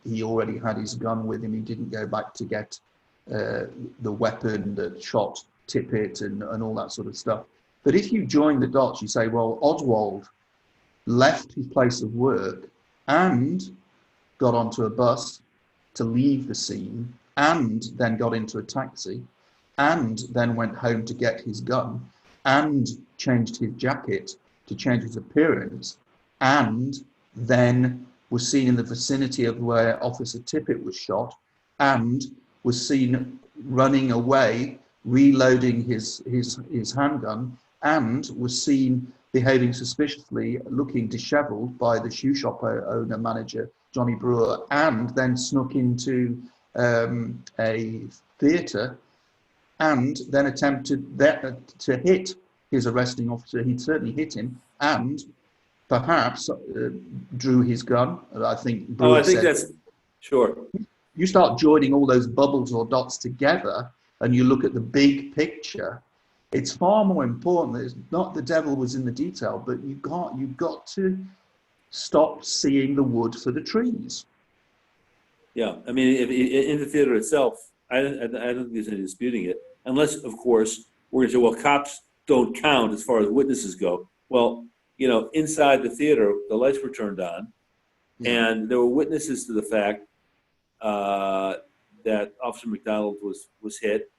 he already had his gun with him. He didn't go back to get the weapon that shot Tippit and all that sort of stuff. But if you join the dots, you say, well, Oswald left his place of work and got onto a bus to leave the scene, and then got into a taxi, and then went home to get his gun, and changed his jacket to change his appearance, and then was seen in the vicinity of where Officer Tippit was shot, and was seen running away, reloading his handgun, and was seen behaving suspiciously, looking disheveled by the shoe shop owner manager, Johnny Brewer, and then snuck into a theatre and then attempted to hit his arresting officer. He'd certainly hit him, and perhaps drew his gun. I think Brewer I think that's, sure. You start joining all those bubbles or dots together and you look at the big picture, it's far more important that it's not the devil was in the detail, but you've got to stop seeing the wood for the trees. Yeah, I mean, if in the theater itself, I don't think there's any disputing it, unless, of course, we're going to say, well, cops don't count as far as witnesses go. Well, inside the theater, the lights were turned on, and there were witnesses to the fact that Officer McDonald was hit.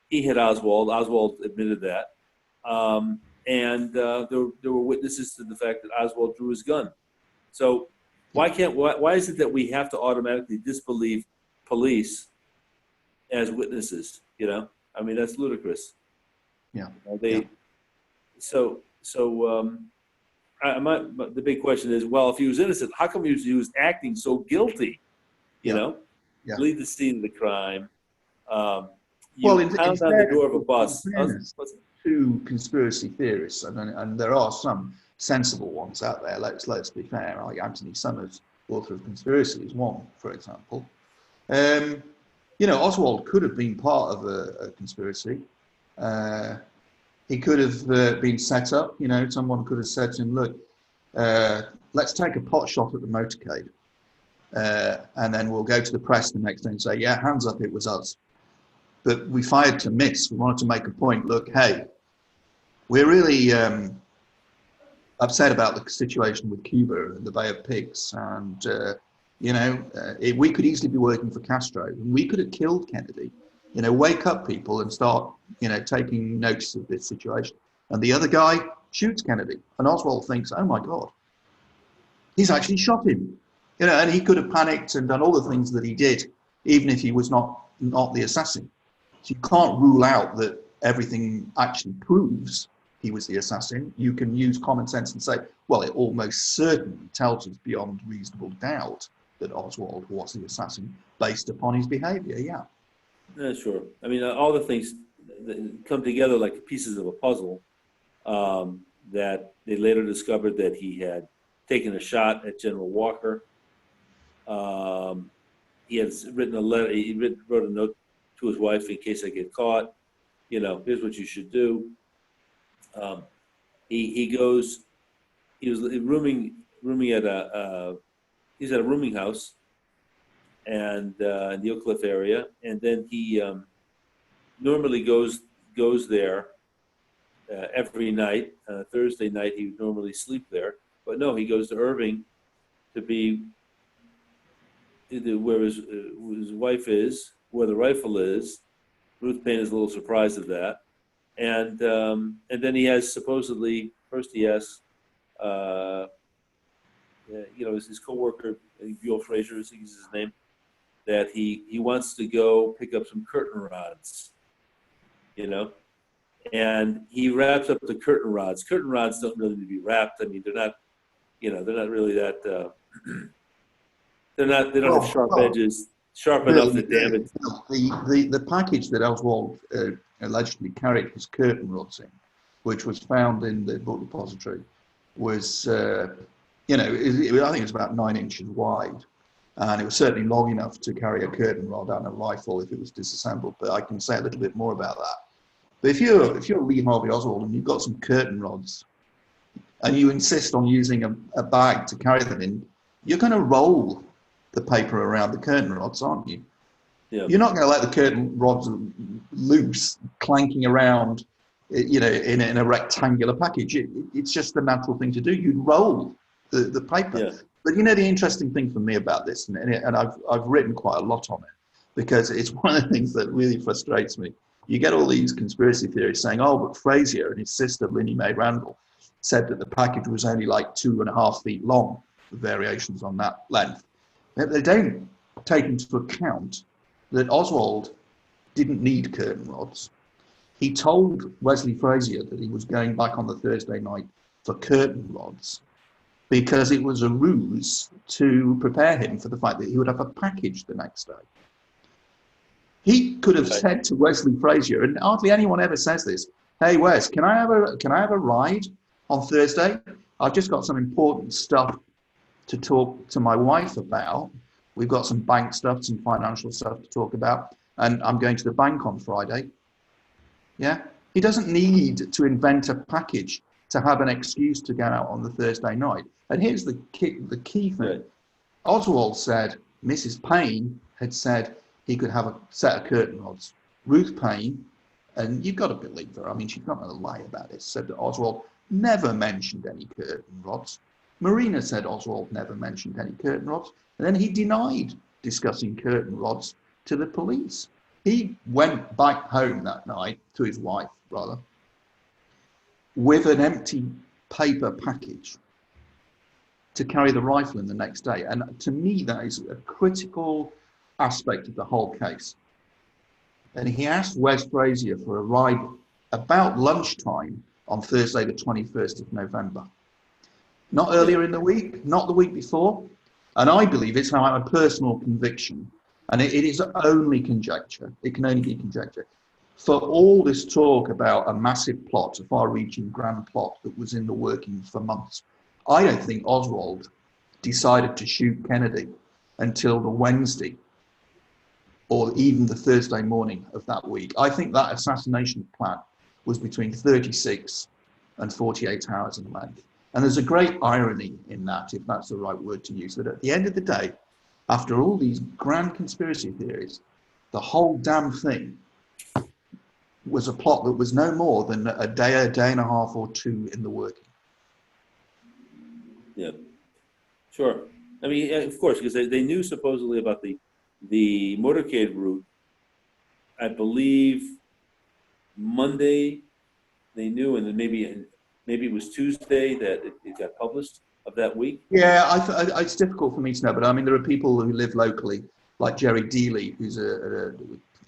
He hit Oswald. Oswald admitted that. And there were witnesses to the fact that Oswald drew his gun. So why is it that we have to automatically disbelieve police as witnesses? I mean, that's ludicrous. Yeah. So the big question is, well, if he was innocent, how come he was acting so guilty? Leave the scene of the crime. Pound on the door of a bus. To conspiracy theorists, and there are some sensible ones out there. Let's be fair. Like Anthony Summers, author of Conspiracies, one, for example. Oswald could have been part of a conspiracy. He could have been set up. Someone could have said to him, "Look, let's take a pot shot at the motorcade, and then we'll go to the press the next day and say, yeah, hands up, it was us. But we fired to miss. We wanted to make a point. Look, hey, we're really upset about the situation with Cuba and the Bay of Pigs. And, we could easily be working for Castro. And we could have killed Kennedy. Wake up, people, and start, taking notice of this situation." And the other guy shoots Kennedy. And Oswald thinks, oh, my God, he's actually shot him. And he could have panicked and done all the things that he did, even if he was not the assassin. So you can't rule out that everything actually proves he was the assassin. You can use common sense and say, well, it almost certainly tells us beyond reasonable doubt that Oswald was the assassin based upon his behavior. Yeah. Yeah, sure. I mean, all the things that come together like pieces of a puzzle. That they later discovered that he had taken a shot at General Walker. He had written a letter. He wrote a note to his wife in case I get caught. Here's what you should do. He goes. He was rooming at he's at a rooming house, and in the Oak Cliff area, and then he normally goes there every night. Thursday night he would normally sleep there, but no, he goes to Irving to be where his wife is, where the rifle is. Ruth Payne is a little surprised at that, and then he has supposedly first he asks, his coworker Buell Frazier, I think is his name, that he wants to go pick up some curtain rods, and he wraps up the curtain rods. Curtain rods don't really need to be wrapped. I mean, they're not really that. They don't have sharp edges, sharp enough to damage. The package that Oswald allegedly carried his curtain rods in, which was found in the book depository, was I think it was about 9 inches wide, and it was certainly long enough to carry a curtain rod and a rifle if it was disassembled. But I can say a little bit more about that. But if you're Lee Harvey Oswald and you've got some curtain rods and you insist on using a bag to carry them in, you're going to roll the paper around the curtain rods, aren't you? Yeah. You're not going to let the curtain rods loose, clanking around, in a rectangular package. It's just the natural thing to do. You'd roll the paper. Yeah. But the interesting thing for me about this, and I've written quite a lot on it, because it's one of the things that really frustrates me. You get all these conspiracy theories saying, but Frazier and his sister, Linnie Mae Randall, said that the package was only like 2.5 feet long, with variations on that length. They don't take into account that Oswald didn't need curtain rods. He told Wesley Frazier that he was going back on the Thursday night for curtain rods because it was a ruse to prepare him for the fact that he would have a package the next day. He could have said to Wesley Frazier, and hardly anyone ever says this, "Hey Wes, can I have a ride on Thursday? I've just got some important stuff to talk to my wife about. We've got some bank stuff, some financial stuff to talk about, and I'm going to the bank on Friday." Yeah, he doesn't need to invent a package to have an excuse to go out on the Thursday night. And here's the key thing. Right. Oswald said Mrs. Payne had said he could have a set of curtain rods. Ruth Payne, and you've got to believe her, I mean, she's not going to lie about this, said that Oswald never mentioned any curtain rods. Marina said Oswald never mentioned any curtain rods, and then he denied discussing curtain rods to the police. He went back home that night, to his wife, rather, with an empty paper package to carry the rifle in the next day. And to me, that is a critical aspect of the whole case. And he asked Wes Frazier for a ride about lunchtime on Thursday, the 21st of November. Not earlier in the week, not the week before. And I believe it's now a personal conviction. And it is only conjecture. It can only be conjecture. For all this talk about a massive plot, a far-reaching grand plot that was in the working for months, I don't think Oswald decided to shoot Kennedy until the Wednesday or even the Thursday morning of that week. I think that assassination plan was between 36 and 48 hours in length. And there's a great irony in that, if that's the right word to use, that at the end of the day, after all these grand conspiracy theories, the whole damn thing was a plot that was no more than a day and a half or two in the working. Yeah, sure. I mean, of course, because they knew supposedly about the motorcade route. I believe Monday they knew, and then maybe it was Tuesday that it got published of that week. Yeah, it's difficult for me to know, but I mean, there are people who live locally, like Jerry Dealey, who's a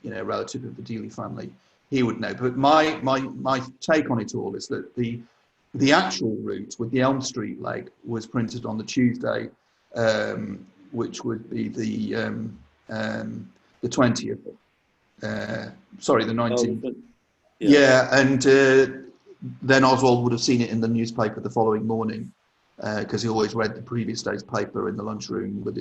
relative of the Dealey family. He would know. But my take on it all is that the actual route with the Elm Street leg was printed on the Tuesday, which would be the 20th. Sorry, the 19th. Yeah, and then Oswald would have seen it in the newspaper the following morning, because he always read the previous day's paper in the lunchroom with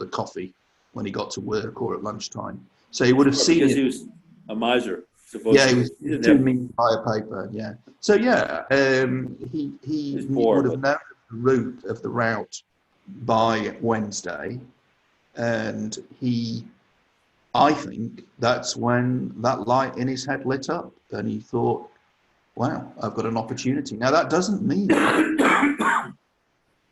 a coffee when he got to work or at lunchtime. So he would have seen it. Because he was a miser, supposedly. Yeah, he was too mean to buy a paper. Yeah. So yeah, he would have known the route by Wednesday, and I think that's when that light in his head lit up, and he thought, "Wow, I've got an opportunity." Now that doesn't mean that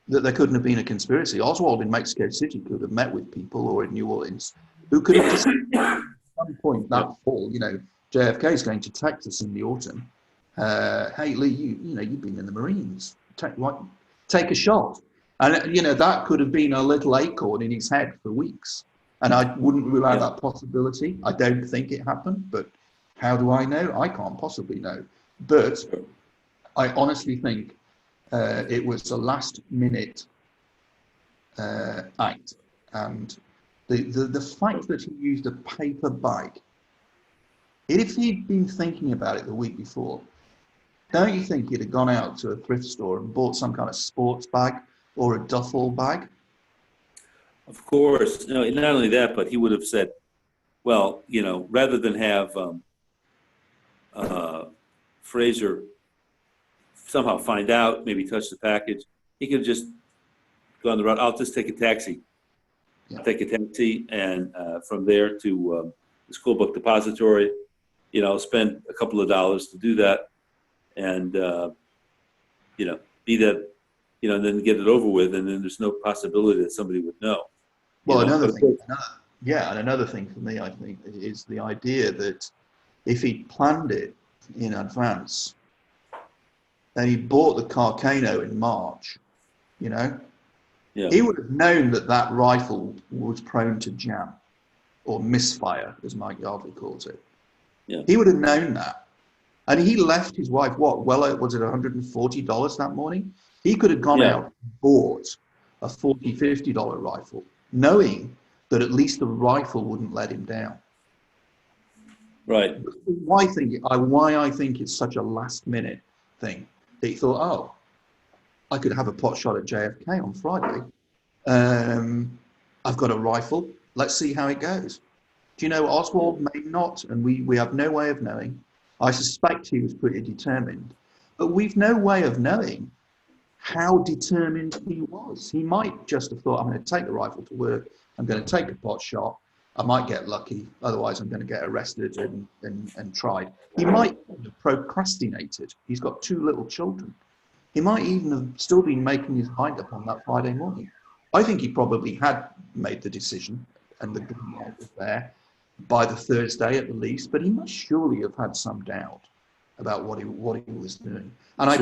there couldn't have been a conspiracy. Oswald in Mexico City could have met with people, or in New Orleans, who could have just at some point that fall, JFK is going to Texas in the autumn. Hey Lee, you've been in the Marines. Take a shot. And that could have been a little acorn in his head for weeks. And I wouldn't rule out that possibility. I don't think it happened, but how do I know? I can't possibly know. But I honestly think it was a last-minute act, and the fact that he used a paper bag. If he'd been thinking about it the week before, don't you think he'd have gone out to a thrift store and bought some kind of sports bag or a duffel bag? Of course. No, not only that, but he would have said, well, rather than have Fraser somehow find out, maybe touch the package, he could have just gone the route, I'll just take a taxi. Yeah. Take a taxi, and from there to the school book depository, spend a couple of dollars to do that, and, be that, and then get it over with, and then there's no possibility that somebody would know. Well, another thing for me, I think, is the idea that if he planned it in advance, and he bought the Carcano in March, he would have known that rifle was prone to jam or misfire, as Mike Yardley calls it. Yeah. He would have known that. And he left his wife, was it $140 that morning? He could have gone out and bought a $40, $50 rifle, knowing that at least the rifle wouldn't let him down. Right. Why I think it's such a last minute thing. That he thought, I could have a pot shot at JFK on Friday. I've got a rifle. Let's see how it goes. Do you know, Oswald may not, and we have no way of knowing. I suspect he was pretty determined, but we've no way of knowing how determined he was. He might just have thought, I'm going to take the rifle to work. I'm going to take a pot shot. I might get lucky. Otherwise, I'm going to get arrested and tried. He might have procrastinated. He's got 2 little children. He might even have still been making his mind up on that Friday morning. I think he probably had made the decision, and the green light was there by the Thursday at the least, but he must surely have had some doubt about what he was doing. And I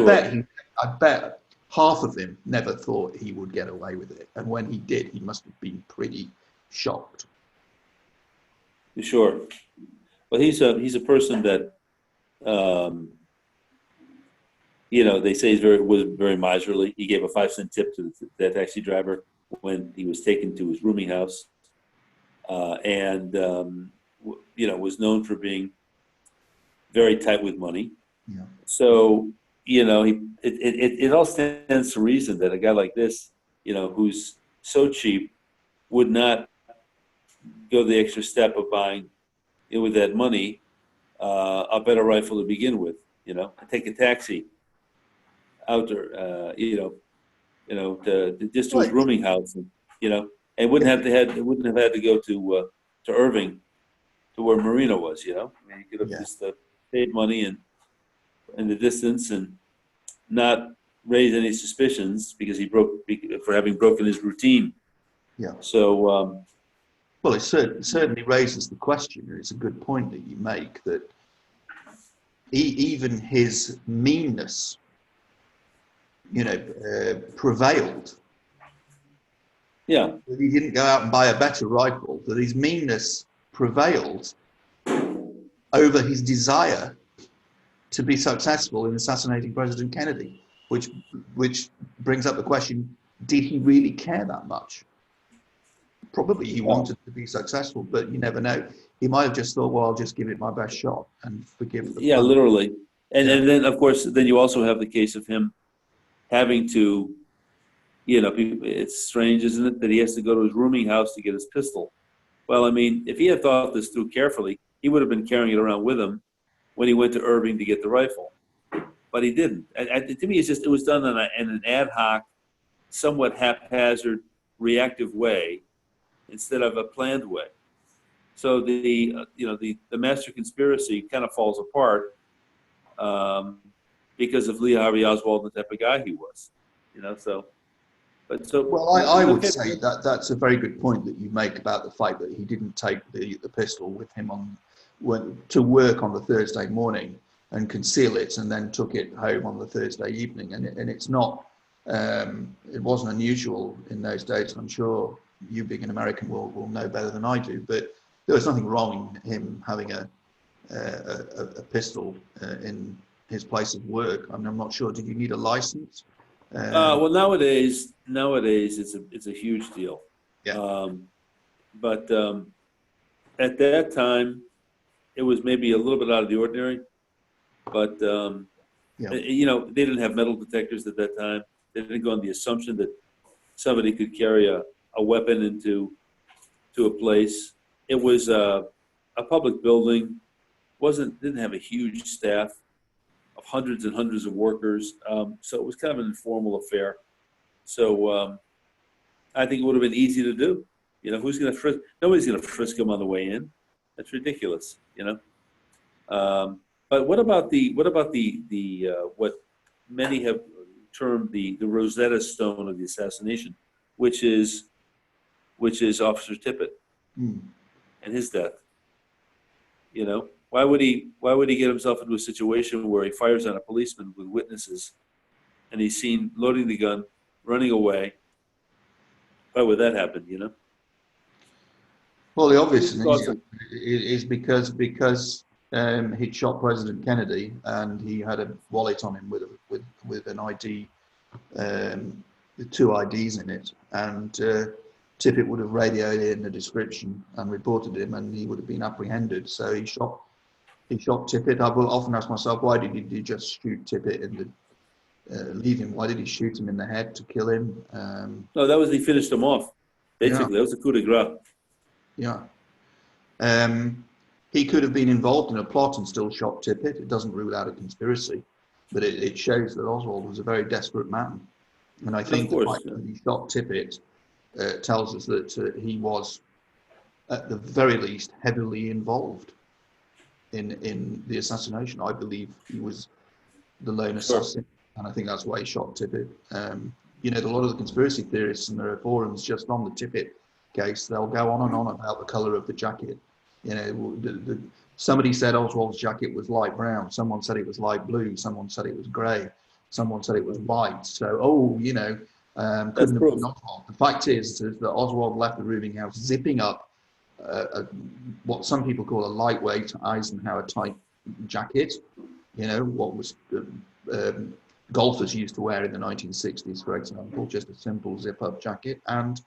bet half of him never thought he would get away with it. And when he did, he must have been pretty shocked. Sure. But he's a person that, they say was very miserly. He gave a 5-cent tip to that taxi driver when he was taken to his rooming house, and was known for being very tight with money. Yeah. So it all stands to reason that a guy like this, who's so cheap, would not go the extra step of buying with that money a better rifle to begin with. Take a taxi out there, just to his rooming house, and wouldn't have had to go to Irving, to where Marina was. He could have just paid money and in the distance and not raise any suspicions because for having broken his routine. Yeah. So. Well, it certainly raises the question, and it's a good point that you make, that even his meanness, prevailed. Yeah. That he didn't go out and buy a better rifle, that his meanness prevailed over his desire to be successful in assassinating President Kennedy, which brings up the question, did he really care that much? probably he wanted to be successful, but you never know. He might have just thought, well, I'll just give it my best shot and forgive the Yeah, pun. literally. And Yeah. and then of course then you also have the case of him having to, it's strange, isn't it, that he has to go to his rooming house to get his pistol. Well, I mean, if he had thought this through carefully, he would have been carrying it around with him when he went to Irving to get the rifle. But he didn't. To me, it was done in an ad hoc, somewhat haphazard, reactive way instead of a planned way. So the master conspiracy kind of falls apart because of Lee Harvey Oswald and the type of guy he was. Well, I would say that that's a very good point that you make about the fact that he didn't take the pistol with him to work on the Thursday morning and conceal it, and then took it home on the Thursday evening. And it's not, it wasn't unusual in those days. I'm sure you, being an American, will know better than I do. But there was nothing wrong in him having a pistol in his place of work. I mean, I'm not sure. Did you need a license? Well, nowadays it's a huge deal. Yeah. But at that time, it was maybe a little bit out of the ordinary. But Yeah. they didn't have metal detectors at that time. They didn't go on the assumption that somebody could carry a weapon into a place. It was a public building. Didn't have a huge staff of hundreds and hundreds of workers. So it was kind of an informal affair. So I think it would have been easy to do. Who's going to frisk? Nobody's going to frisk him on the way in. That's ridiculous. But what about the what many have termed the Rosetta Stone of the assassination, which is Officer Tippit and his death. Why would he get himself into a situation where he fires on a policeman with witnesses and he's seen loading the gun, running away? Why would that happen, Well, the obvious thing is because he'd shot President Kennedy and he had a wallet on him with an ID, with 2 IDs in it, and Tippit would have radioed in the description and reported him, and he would have been apprehended. So he shot Tippit. I will often ask myself, why did he just shoot Tippit and leave him? Why did he shoot him in the head to kill him? No, that was he finished him off. Basically, that was a coup de grace. Yeah. He could have been involved in a plot and still shot Tippit. It doesn't rule out a conspiracy, but it shows that Oswald was a very desperate man. And I think the fact that he shot Tippit tells us that he was, at the very least, heavily involved in the assassination. I believe he was the lone assassin, and I think that's why he shot Tippit. A lot of the conspiracy theorists, and there are forums just on the Tippit case, they'll go on and on about the color of the jacket. Somebody said Oswald's jacket was light brown. Someone said it was light blue. Someone said it was grey. Someone said it was white. So, couldn't have been Oswald. The fact is that Oswald left the rooming house zipping up what some people call a lightweight Eisenhower type jacket. What was golfers used to wear in the 1960s, for example, just a simple zip-up jacket. And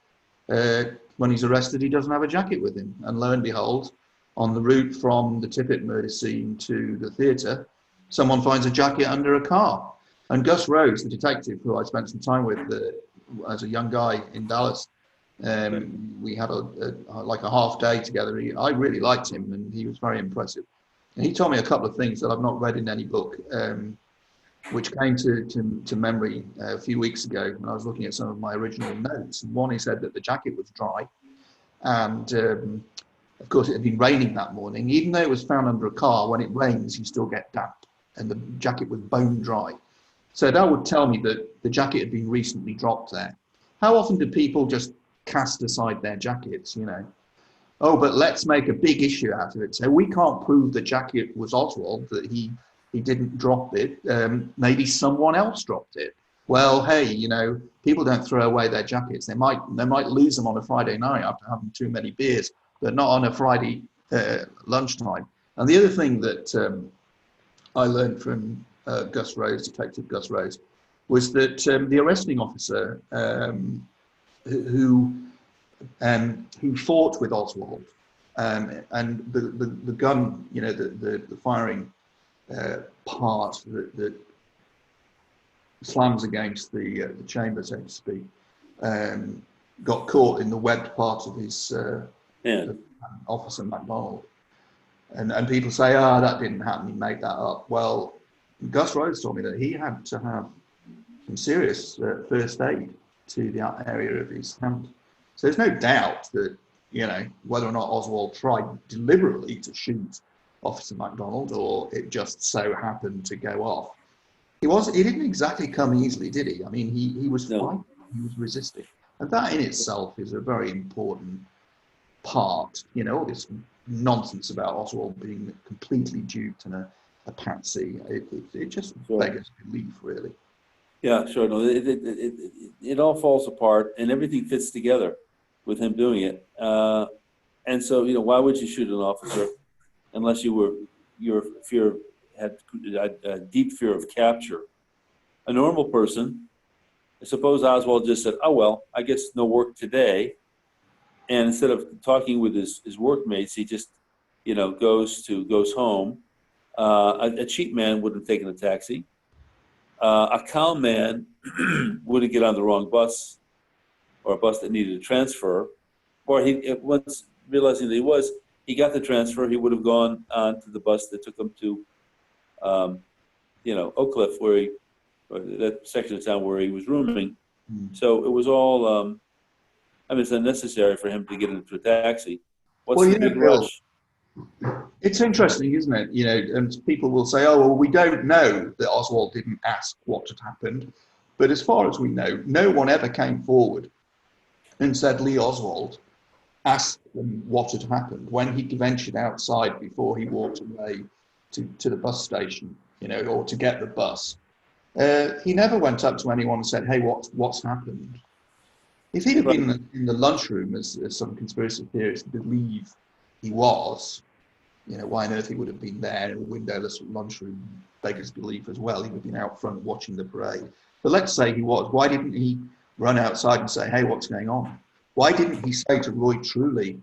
when he's arrested, he doesn't have a jacket with him. And lo and behold, on the route from the Tippit murder scene to the theatre, someone finds a jacket under a car. And Gus Rose, the detective who I spent some time with as a young guy in Dallas, we had like a half day together. I really liked him, and he was very impressive. And he told me a couple of things that I've not read in any book, which came to memory a few weeks ago when I was looking at some of my original notes. And one, he said that the jacket was dry, and of course it had been raining that morning. Even though it was found under a car, when it rains you still get damp, and the jacket was bone dry. So that would tell me that the jacket had been recently dropped there. How often do people just cast aside their jackets, Oh, but let's make a big issue out of it. So we can't prove the jacket was Oswald, that he didn't drop it. Maybe someone else dropped it. Well, hey, people don't throw away their jackets. They might lose them on a Friday night after having too many beers, but not on a Friday lunchtime. And the other thing that I learned from Detective Gus Rose, was that the arresting officer who who fought with Oswald, and the gun, the firing part that slams against the chamber, so to speak, got caught in the webbed part of his Officer MacDonald. And people say, that didn't happen, he made that up. Well, Gus Rhodes told me that he had to have some serious first aid to the area of his hand. So there's no doubt that, whether or not Oswald tried deliberately to shoot Officer MacDonald or it just so happened to go off. He didn't exactly come easily, did he? I mean, he was fighting, he was resisting. And that in itself is a very important part, all this nonsense about Oswald being completely duped and a patsy. It just beggars belief, really. Yeah, sure. No, it all falls apart and everything fits together with him doing it. And so, why would you shoot an officer unless had a deep fear of capture? A normal person, suppose Oswald just said, "Oh well, I guess no work today," and instead of talking with his workmates, he just goes home. A cheap man wouldn't have taken a taxi. A calm man wouldn't get on the wrong bus or a bus that needed a transfer, or once realizing that he got the transfer, he would have gone on to the bus that took him to Oak Cliff, or that section of town where he was rooming. So it was all, it's unnecessary for him to get into a taxi. What's the big rush? It's interesting, isn't it? And people will say, "Oh, well, we don't know that Oswald didn't ask what had happened." But as far as we know, no one ever came forward and said Lee Oswald asked them what had happened when he ventured outside before he walked away to the bus station, or to get the bus. He never went up to anyone and said, "Hey, what's happened?" If he'd have been in the lunchroom, as some conspiracy theorists believe he was, why on earth he would have been there in a windowless lunchroom? Beggars belief as well. He would have been out front watching the parade. But let's say he was. Why didn't he run outside and say, "Hey, what's going on?" Why didn't he say to Roy Truly,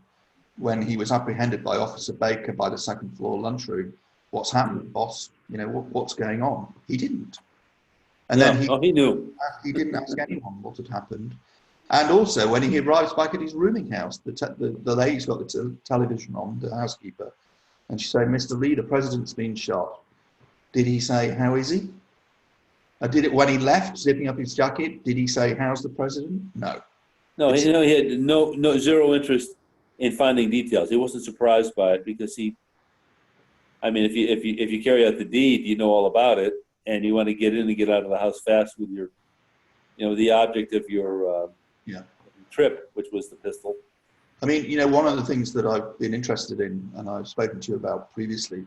when he was apprehended by Officer Baker by the second floor lunchroom, "What's happened, boss? What's going on?" He didn't. And then he knew. He didn't ask anyone what had happened. And also, when he arrives back at his rooming house, the lady's got the television on, the housekeeper, and she said, "Mr. Lee, the president's been shot." Did he say, "How is he?" Did it when he left, zipping up his jacket? Did he say, "How's the president"? No. No, he had no zero interest in finding details. He wasn't surprised by it because if you carry out the deed, you know all about it, and you want to get in and get out of the house fast with your, the object of your trip, which was the pistol. One of the things that I've been interested in, and I've spoken to you about previously,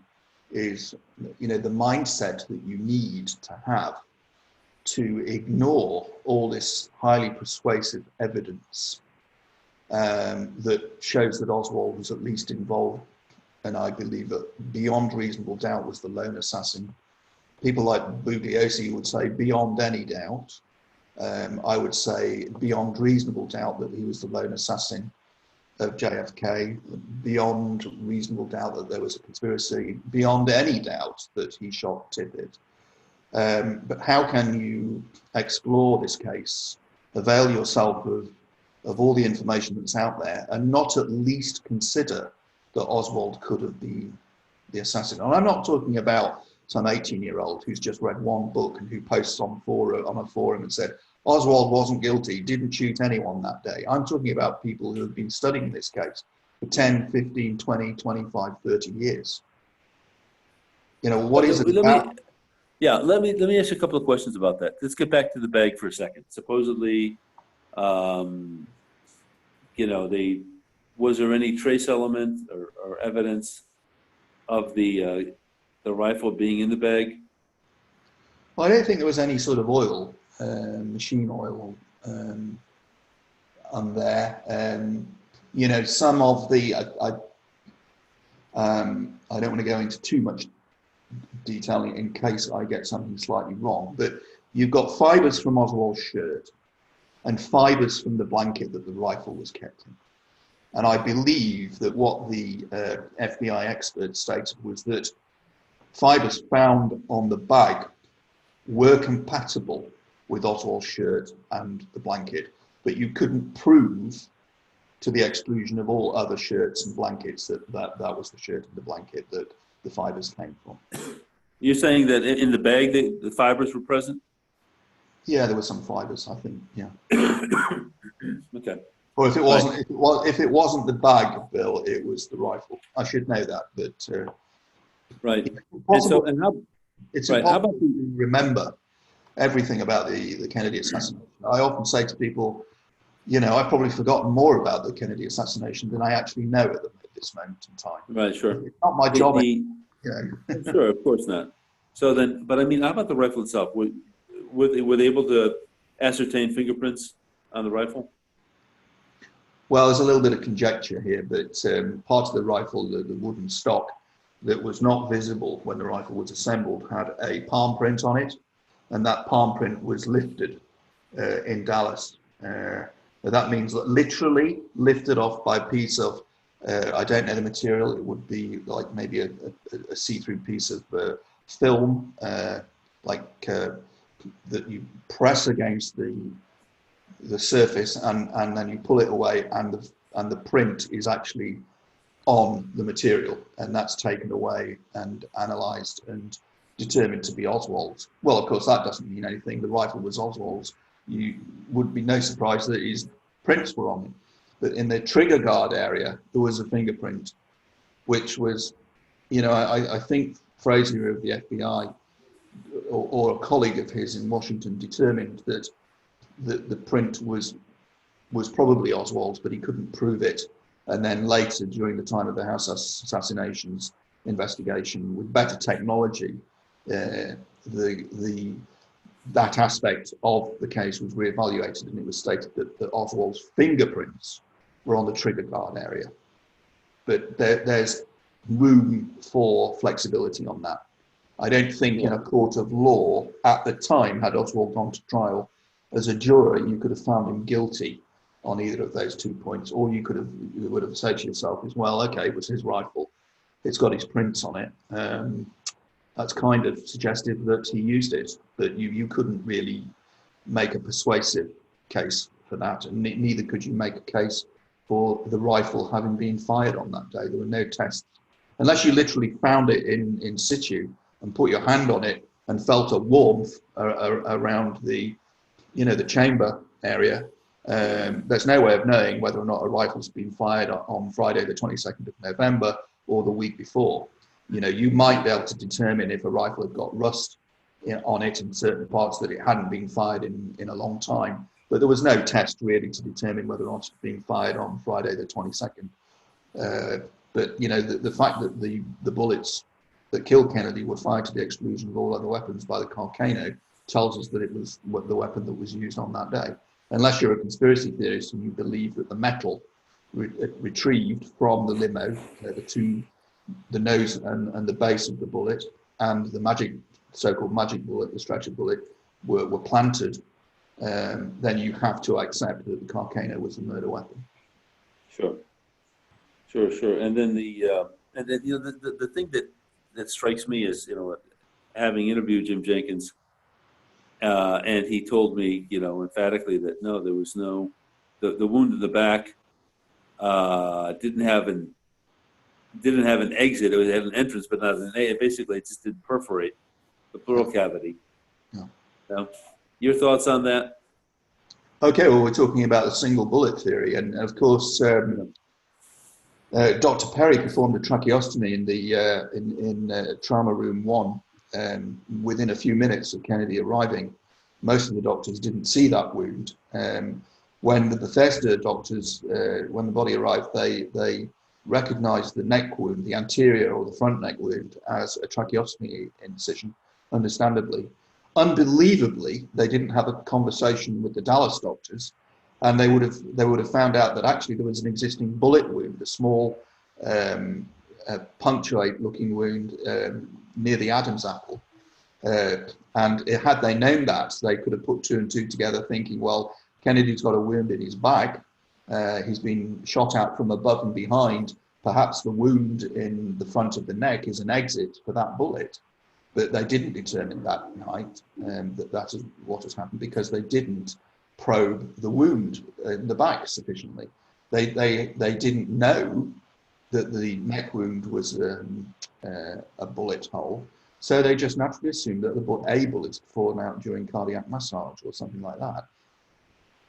is, the mindset that you need to have to ignore all this highly persuasive evidence that shows that Oswald was at least involved, and I believe that beyond reasonable doubt was the lone assassin. People like Bugliosi would say beyond any doubt. I would say beyond reasonable doubt that he was the lone assassin of JFK, beyond reasonable doubt that there was a conspiracy, beyond any doubt that he shot Tippit. But how can you explore this case, avail yourself of all the information that's out there, and not at least consider that Oswald could have been the assassin? And I'm not talking about some 18-year-old who's just read one book and who posts on a forum and said, "Oswald wasn't guilty, didn't shoot anyone that day." I'm talking about people who have been studying this case for 10, 15, 20, 25, 30 years. What is it about? Let me ask you a couple of questions about that. Let's get back to the bag for a second. Supposedly, was there any trace element or evidence of the rifle being in the bag? Well, I don't think there was any sort of oil, machine oil, on there. Some of the I don't want to go into too much detailing in case I get something slightly wrong, but you've got fibers from Oswald's shirt, and fibers from the blanket that the rifle was kept in. And I believe that what the FBI experts stated was that fibers found on the bag were compatible with Oswald's shirt and the blanket, but you couldn't prove, to the exclusion of all other shirts and blankets, that was the shirt and the blanket that the fibers came from. You're saying that in the bag the fibers were present? Yeah, there were some fibers, I think. Yeah. Okay. Or if it wasn't, if it wasn't the bag, Bill, it was the rifle. I should know that, but right. It's impossible to remember everything about the Kennedy assassination. I often say to people, I've probably forgotten more about the Kennedy assassination than I actually know at this moment in time. Right, sure. It's not my job. Sure, of course not. So then, but I mean, how about the rifle itself? Were they able to ascertain fingerprints on the rifle? Well, there's a little bit of conjecture here, but part of the rifle, the wooden stock that was not visible when the rifle was assembled, had a palm print on it, and that palm print was lifted in Dallas. That means that literally lifted off by a piece of, I don't know the material, it would be like maybe a see-through piece of film, that you press against the surface and then you pull it away, and the print is actually on the material, and that's taken away and analysed and determined to be Oswald's. Well, of course, that doesn't mean anything. The rifle was Oswald's. You would be no surprise that his prints were on it. But in the trigger guard area, there was a fingerprint, which was, I think Fraser of the FBI or a colleague of his in Washington determined that the print was probably Oswald's, but he couldn't prove it. And then later, during the time of the House assassinations investigation, with better technology, that aspect of the case was reevaluated, and it was stated that Oswald's fingerprints were on the trigger guard area. But there's room for flexibility on that. I don't think in a court of law at the time, had Oswald gone to trial as a juror, you could have found him guilty on either of those 2 points, or you would have said to yourself as well, okay, it was his rifle, it's got his prints on it. That's kind of suggestive that he used it, but you couldn't really make a persuasive case for that, and neither could you make a case for the rifle having been fired on that day. There were no tests, unless you literally found it in situ and put your hand on it and felt a warmth around the chamber area. There's no way of knowing whether or not a rifle's been fired on Friday the 22nd of November or the week before. You might be able to determine if a rifle had got rust on it in certain parts, that it hadn't been fired in a long time. But there was no test really to determine whether or not it had been fired on Friday the 22nd. But the fact that the bullets that killed Kennedy were fired to the exclusion of all other weapons by the Carcano tells us that it was the weapon that was used on that day. Unless you're a conspiracy theorist and you believe that the metal retrieved from the limo, the nose and the base of the bullet, and the so-called magic bullet, the stretcher bullet, were planted, then you have to accept that the Carcano was a murder weapon. Sure. And then the thing that strikes me is, having interviewed Jim Jenkins, and he told me, emphatically that no, there was no, the wound in the back didn't have an exit. It had an entrance, but not an exit. Basically, it just didn't perforate the pleural cavity. No. Your thoughts on that? Okay, well, we're talking about the single bullet theory, and of course, Dr. Perry performed a tracheostomy in trauma room 1 within a few minutes of Kennedy arriving. Most of the doctors didn't see that wound. When the Bethesda doctors, when the body arrived, they recognized the neck wound, the anterior or the front neck wound, as a tracheostomy incision, understandably. Unbelievably, they didn't have a conversation with the Dallas doctors, and they would have found out that actually there was an existing bullet wound, a small punctuate-looking wound near the Adam's apple. And had they known that, they could have put 2 and 2 together, thinking, well, Kennedy's got a wound in his back. He's been shot at from above and behind. Perhaps the wound in the front of the neck is an exit for that bullet. But they didn't determine that night that is what has happened, because they didn't probe the wound in the back sufficiently. They didn't know that the neck wound was a bullet hole, so they just naturally assumed that a bullet had fallen out during cardiac massage or something like that.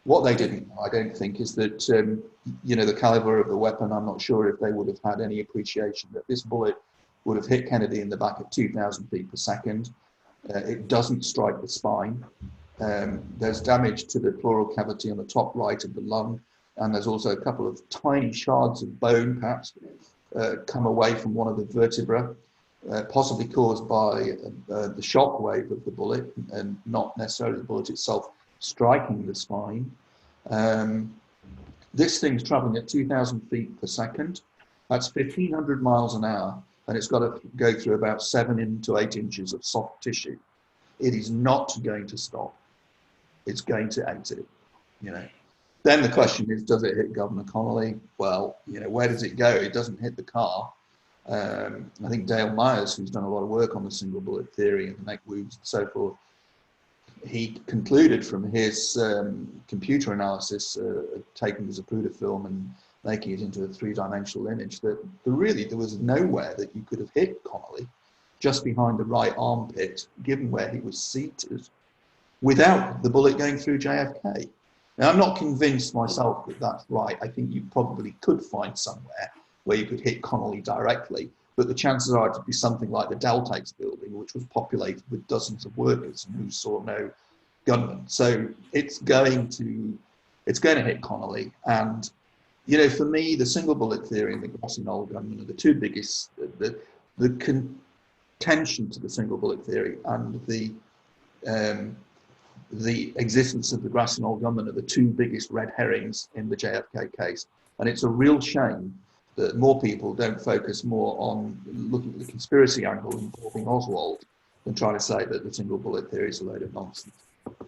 What they didn't know, I don't think, is that the caliber of the weapon. I'm not sure if they would have had any appreciation that this bullet would have hit Kennedy in the back at 2,000 feet per second. It doesn't strike the spine. There's damage to the pleural cavity on the top right of the lung, and there's also a couple of tiny shards of bone, perhaps, come away from one of the vertebrae, possibly caused by the shock wave of the bullet, and not necessarily the bullet itself striking the spine. This thing's traveling at 2,000 feet per second. That's 1,500 miles an hour, and it's got to go through about 7 to 8 inches of soft tissue. It is not going to stop. It's going to exit, Then the question is, does it hit Governor Connolly? Well, where does it go? It doesn't hit the car. I think Dale Myers, who's done a lot of work on the single bullet theory and the neck wounds and so forth, he concluded from his computer analysis, taking the Zapruder film and making it into a 3-dimensional image, that there was nowhere that you could have hit Connolly just behind the right armpit, given where he was seated, without the bullet going through JFK. Now, I'm not convinced myself that that's right. I think you probably could find somewhere where you could hit Connolly directly, but the chances are to be something like the Deltex building, which was populated with dozens of workers and who saw no gunman. So it's going to hit Connolly. And, for me, the single bullet theory and the grassy knoll gunman are the two biggest, the contention to the single bullet theory and the existence of the grassy knoll gunman are the two biggest red herrings in the JFK case. And it's a real shame that more people don't focus more on looking at the conspiracy angle involving Oswald than trying to say that the single bullet theory is a load of nonsense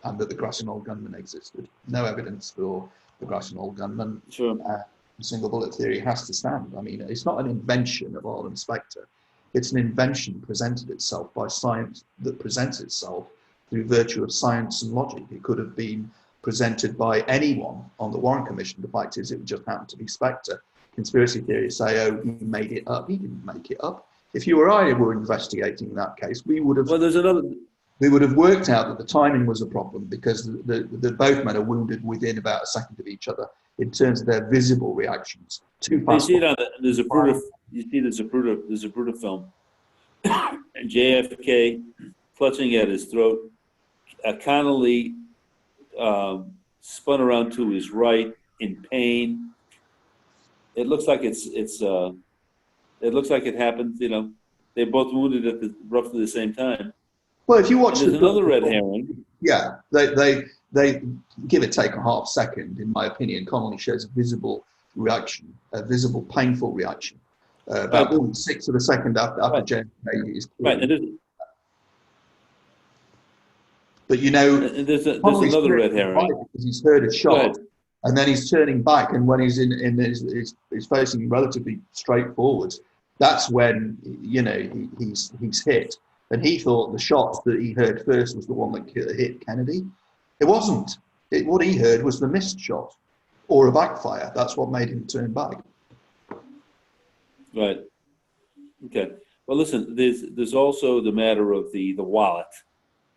and that the grassy knoll gunman existed. No evidence for the grassy knoll gunman. Sure. The single bullet theory has to stand. I mean, it's not an invention of Arlen Specter. It's an invention presented itself by science that presents itself through virtue of science and logic. It could have been presented by anyone on the Warren Commission. The fact is, it just happened to be Specter. Conspiracy theories say, oh, he made it up. He didn't make it up. If you or I were investigating that case, we would have. Well, there's another. We would have worked out that the timing was a problem, because the both men are wounded within about a second of each other in terms of their visible reactions. Too fast. You see it on the Zapruder. You see the Zapruder film. JFK clutching at his throat. Connolly spun around to his right in pain. It looks like it looks like it happened. They both wounded at roughly the same time. Well, if you watch, there's another red herring. Yeah, they give it take a half second. In my opinion, Connolly shows a visible reaction, a visible painful reaction, about 0.6 of a second after JFK is killed. Right. But there's another red herring because he's heard a shot, and then he's turning back, and when he's he's facing relatively straight forward, that's when he's hit. And he thought the shot that he heard first was the one that hit Kennedy. It wasn't. What he heard was the missed shot or a backfire. That's what made him turn back. Right. Okay. Well, listen, there's also the matter of the wallet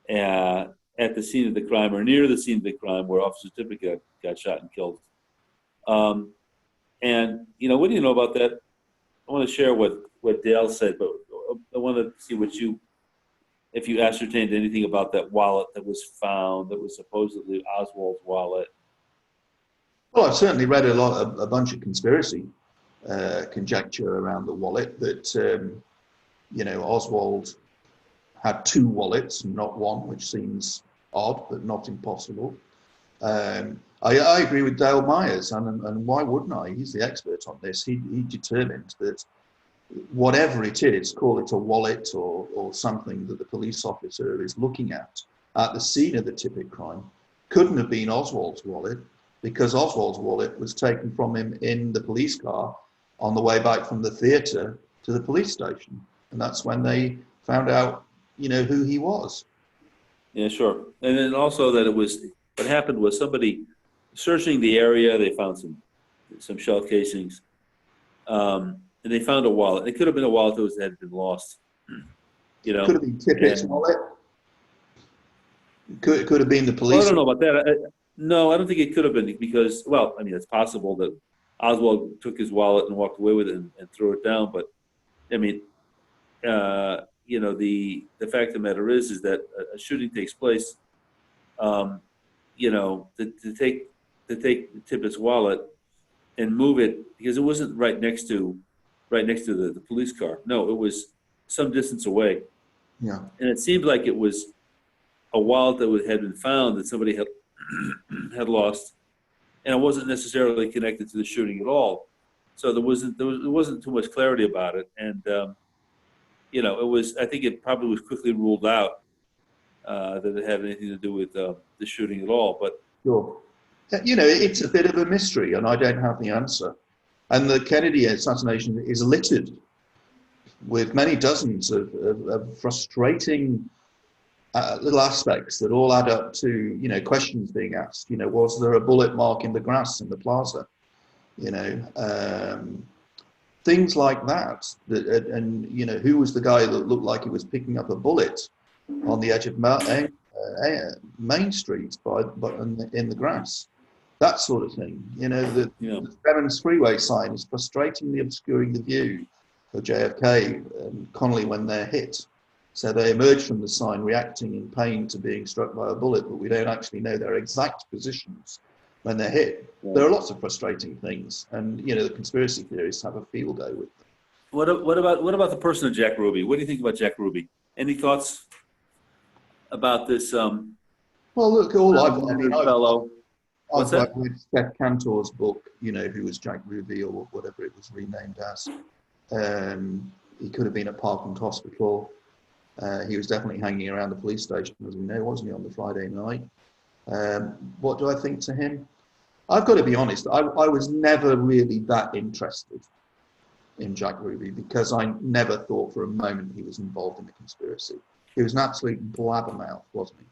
at the scene of the crime, or near the scene of the crime, where Officer Tippett got shot and killed. And, what do you know about that? I want to share what Dale said, but I want to see if you ascertained anything about that wallet that was found, that was supposedly Oswald's wallet. Well, I've certainly read a bunch of conspiracy conjecture around the wallet that, Oswald had two wallets, not one, which seems odd, but not impossible. I agree with Dale Myers, and why wouldn't I? He's the expert on this. He determined that whatever it is, call it a wallet or something that the police officer is looking at the scene of the Tippett crime, couldn't have been Oswald's wallet, because Oswald's wallet was taken from him in the police car on the way back from the theatre to the police station. And that's when they found out, who he was. Yeah, sure. And then also that what happened was somebody searching the area, they found some shell casings, and they found a wallet. It could have been a wallet that had been lost. Could have been Tippett's wallet. Could have been the police. Well, I don't know about that. No, I don't think it could have been because, well, I mean, it's possible that Oswald took his wallet and walked away with it and threw it down. But I mean, the fact of the matter is that a shooting takes place. To take Tippett's wallet and move it, because it wasn't right next to the police car. No, it was some distance away. Yeah. And it seemed like it was a wallet that had been found that somebody had had lost, and it wasn't necessarily connected to the shooting at all. So there wasn't too much clarity about it, and it was. I think it probably was quickly ruled out that it had anything to do with the shooting at all. But sure, it's a bit of a mystery, and I don't have the answer. And the Kennedy assassination is littered with many dozens of frustrating little aspects that all add up to, questions being asked. Was there a bullet mark in the grass in the plaza? Things like that. And who was the guy that looked like he was picking up a bullet on the edge of Main Street in the grass? That sort of thing. The Evans Freeway sign is frustratingly obscuring the view of JFK and Connolly when they're hit. So they emerge from the sign reacting in pain to being struck by a bullet, but we don't actually know their exact positions when they're hit. Yeah. There are lots of frustrating things, and the conspiracy theorists have a field day with them. What about the person of Jack Ruby? What do you think about Jack Ruby? Any thoughts about this? Well, look, I've read Steph Cantor's book, who was Jack Ruby or whatever it was renamed as. He could have been at Parkland Hospital. He was definitely hanging around the police station, as we know, wasn't he, on the Friday night? What do I think to him? I've got to be honest, I was never really that interested in Jack Ruby because I never thought for a moment he was involved in the conspiracy. He was an absolute blabbermouth, wasn't he?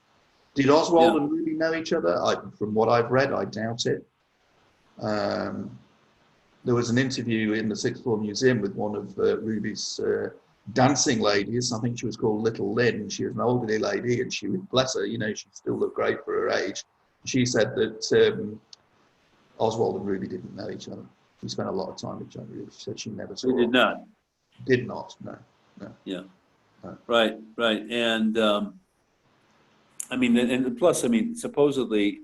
Did Oswald and Ruby know each other? From what I've read, I doubt it. There was an interview in the Sixth Floor Museum with one of Ruby's dancing ladies. I think she was called Little Lynn. She was an elderly lady, and she would, bless her, she still looked great for her age. She said that Oswald and Ruby didn't know each other. She spent a lot of time with Jack Ruby. She said she never saw. She did not. Did not. No. Yeah. No. Right. And and plus, supposedly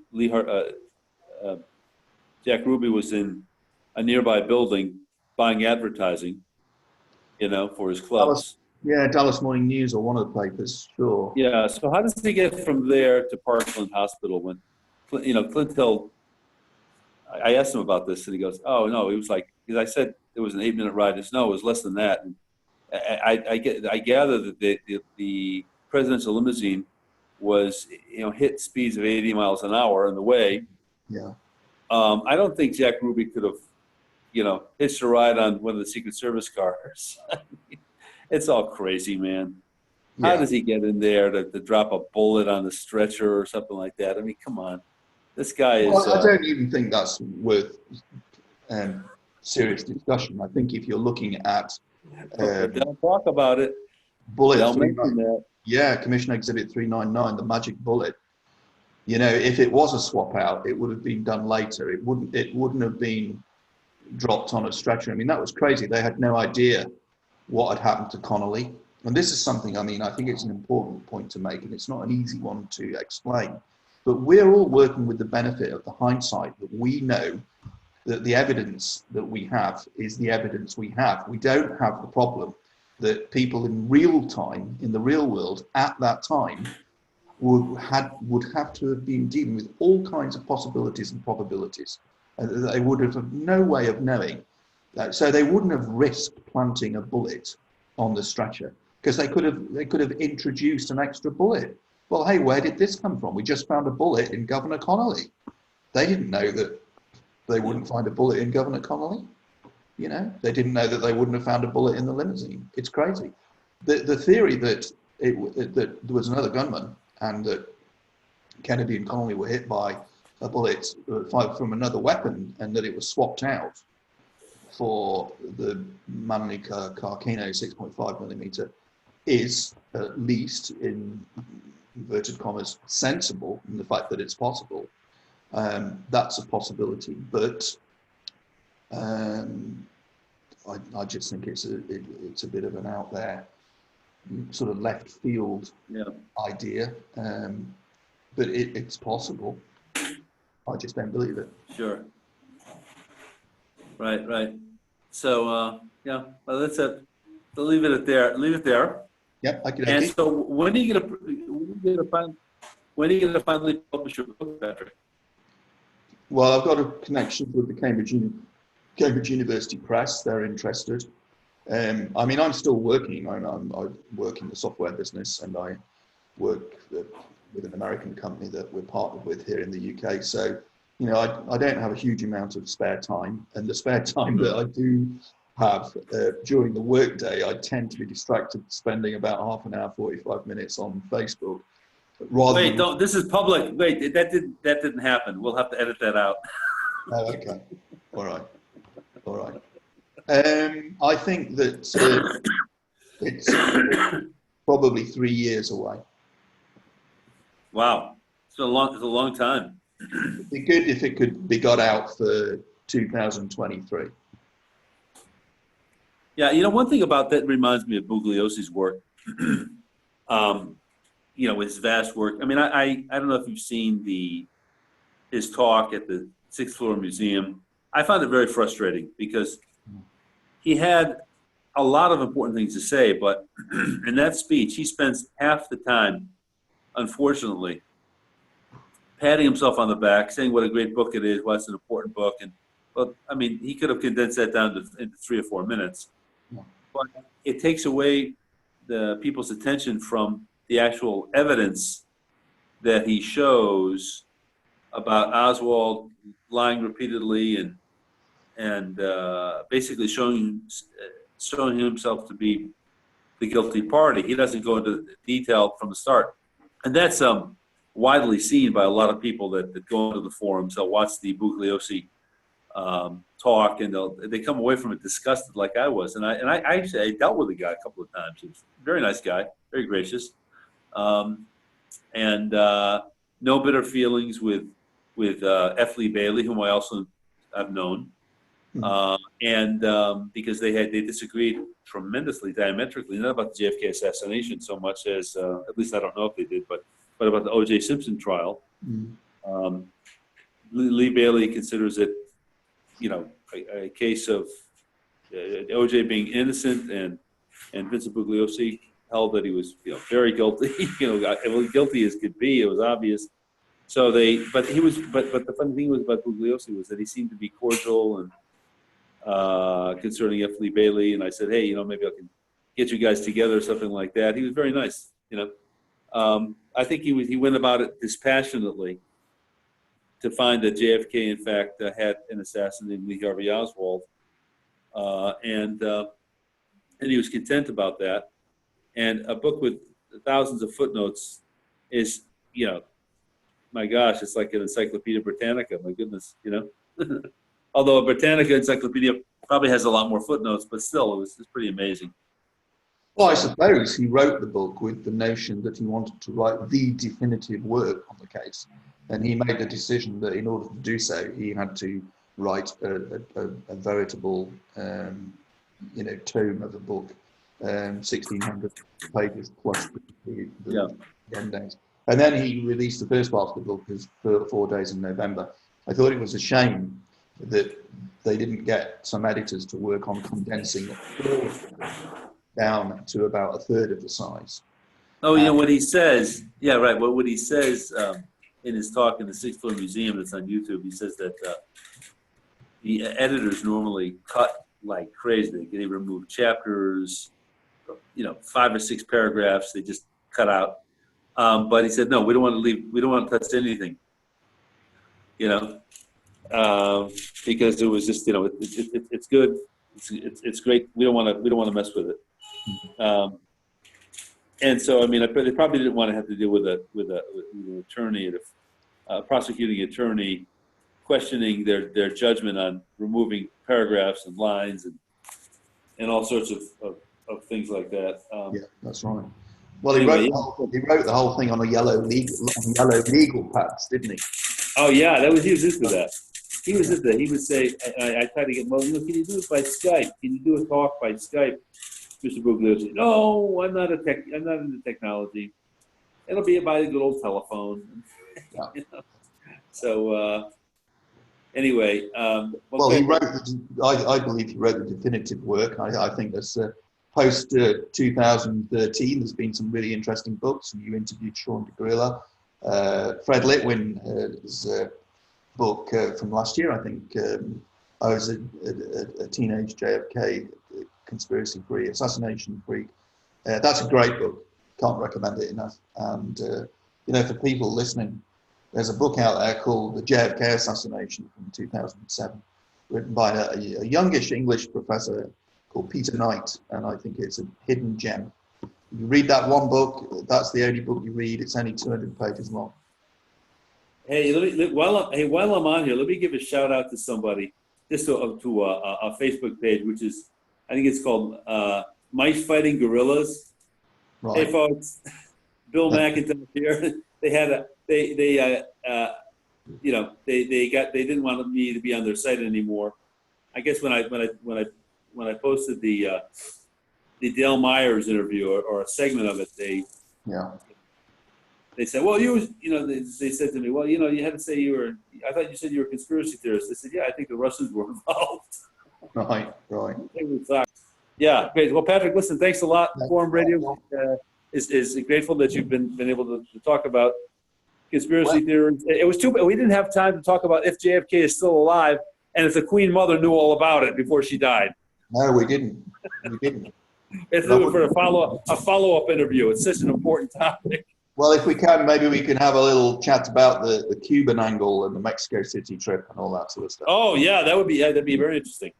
Jack Ruby was in a nearby building buying advertising, for his clubs. Dallas Morning News or one of the papers, sure. Yeah, so how does he get from there to Parkland Hospital when, Clint Hill, I asked him about this and he goes, oh, no, he was like, because I said it was an 8-minute ride. He said, no, it was less than that. And I gather that the presidential limousine was, hit speeds of 80 miles an hour on the way. Yeah. I don't think Jack Ruby could have, hitched a ride on one of the Secret Service cars. It's all crazy, man. Yeah. How does he get in there to drop a bullet on the stretcher or something like that? Come on. This guy is... Well, I don't even think that's worth serious discussion. I think if you're looking at... they'll talk about it. Bullet. They'll mention that. Yeah, Commission Exhibit 399, the magic bullet. If it was a swap out, it would have been done later. It wouldn't have been dropped on a stretcher. That was crazy. They had no idea what had happened to Connolly. And this is something, I think it's an important point to make, and it's not an easy one to explain. But we're all working with the benefit of the hindsight that we know that the evidence that we have is the evidence we have. We don't have the problem that people in real time, in the real world, at that time, would have to have been dealing with all kinds of possibilities and probabilities. They would have no way of knowing. So they wouldn't have risked planting a bullet on the stretcher because they could have introduced an extra bullet. well, hey, where did this come from? We just found a bullet in Governor Connolly. They didn't know that they wouldn't find a bullet in Governor Connolly. You know, they didn't know that they wouldn't have found a bullet in the limousine. It's crazy. The theory that that there was another gunman and that Kennedy and Connolly were hit by a bullet from another weapon and that it was swapped out for the Manley Carcino 6.5 millimeter is at least, in inverted commas, sensible in the fact that it's possible. That's a possibility, but I just think it's a bit of an out there, sort of left field idea, but it's possible. I just don't believe it. Sure. Right. So well, that's it. We'll leave it there. Yeah, I could. And so, when are you gonna finally publish your book, Patrick? Well, I've got a connection with the Cambridge University Press. They're interested. I mean, I'm still working. I work in the software business, and I work with an American company that we're partnered with here in the UK. So, you know, I don't have a huge amount of spare time, and the spare time that I do have during the workday, I tend to be distracted, spending about half an hour, 45 minutes on Facebook. Wait, don't. This is public. Wait, that didn't happen. We'll have to edit that out. Oh, okay. All right. I think that it's probably 3 years away. Wow, it's a long time. It'd be good if it could be got out for 2023. Yeah, you know, one thing about that reminds me of Bugliosi's work. You know, his vast work. I mean, I don't know if you've seen his talk at the 6th Floor Museum. I found it very frustrating because he had a lot of important things to say, but in that speech, he spends half the time, unfortunately, patting himself on the back, saying what a great book it is, why it's an important book. And, well, I mean, he could have condensed that down into 3 or 4 minutes. But it takes away the people's attention from the actual evidence that he shows about Oswald lying repeatedly and basically showing himself to be the guilty party. He doesn't go into detail from the start, and that's widely seen by a lot of people that go into the forums. They'll watch the Bugliosi talk, and they come away from it disgusted, like I was. And I actually dealt with the guy a couple of times. He was a very nice guy, very gracious, and no bitter feelings with F. Lee Bailey, whom I also have known, and because they disagreed tremendously, diametrically, not about the JFK assassination so much as, at least I don't know if they did, but about the O.J. Simpson trial. Lee Bailey considers it, you know, a case of O.J. being innocent, and Vincent Bugliosi held that he was, you know, very guilty. You know, guilty as could be. It was obvious. So but the funny thing was about Bugliosi was that he seemed to be cordial and concerning F. Lee Bailey. And I said, hey, you know, maybe I can get you guys together or something like that. He was very nice, you know. I think he went about it dispassionately to find that JFK, in fact, had an assassin named Lee Harvey Oswald, and he was content about that. And a book with thousands of footnotes is, you know, my gosh, it's like an Encyclopedia Britannica. My goodness, you know. Although a Britannica encyclopedia probably has a lot more footnotes, but still, it's pretty amazing. Well, I suppose he wrote the book with the notion that he wanted to write the definitive work on the case. And he made the decision that in order to do so, he had to write a veritable, you know, tome of a book, 1,600 pages plus the endings. And then he released the first part of the book as 4 days in November. I thought it was a shame that they didn't get some editors to work on condensing it down to about a third of the size. Oh, you know what he says? Yeah, right. What he says in his talk in the 6th Floor Museum that's on YouTube, he says that the editors normally cut like crazy. They remove chapters, you know, 5 or 6 paragraphs. They just cut out. But he said, no, we don't want to leave. We don't want to touch anything. Because it was just, it's good. It's great. We don't want to mess with it. And so, I mean, they probably didn't want to have to deal with an attorney, a prosecuting attorney, questioning their judgment on removing paragraphs and lines and all sorts of things like that. Yeah, that's right. Well, he wrote the whole thing on a yellow legal pads, didn't he? Oh yeah, he was into that. He was into that. He would say, I tried to get, can you do it by Skype? Can you do a talk by Skype? Mr. Buglio said, no, I'm not into technology. It'll be by the good old telephone. Yeah. So anyway. Well, he wrote, I believe he wrote the definitive work. I think that's post 2013, there's been some really interesting books. You interviewed Sean DeGrilla. Fred Litwin's book from last year, I think. I was a teenage JFK conspiracy freak, assassination freak. That's a great book. Can't recommend it enough. And for people listening, there's a book out there called The JFK Assassination from 2007, written by a youngish English professor called Peter Knight, and I think it's a hidden gem. You read that one book, that's the only book you read. It's only 200 pages long. Hey, while I'm on here, let me give a shout out to somebody, just to a Facebook page, which is, I think it's called Mice Fighting Gorillas. Right. Hey folks, Bill McIntosh here. They didn't want me to be on their site anymore. I guess when I posted the Dale Myers interview or a segment of it, they said, well, they said to me, well, you had to say I thought you said you were a conspiracy theorist. I said, yeah, I think the Russians were involved. Right. Yeah, great. Well, Patrick, listen, thanks a lot. QUORUM Radio is grateful that you've been able to talk about conspiracy theories. It was too bad we didn't have time to talk about if JFK is still alive and if the Queen Mother knew all about it before she died. No, we didn't. It's for a follow-up interview. It's such an important topic. Well, if we can, maybe we can have a little chat about the Cuban angle and the Mexico City trip and all that sort of stuff. Oh yeah, that'd be very interesting.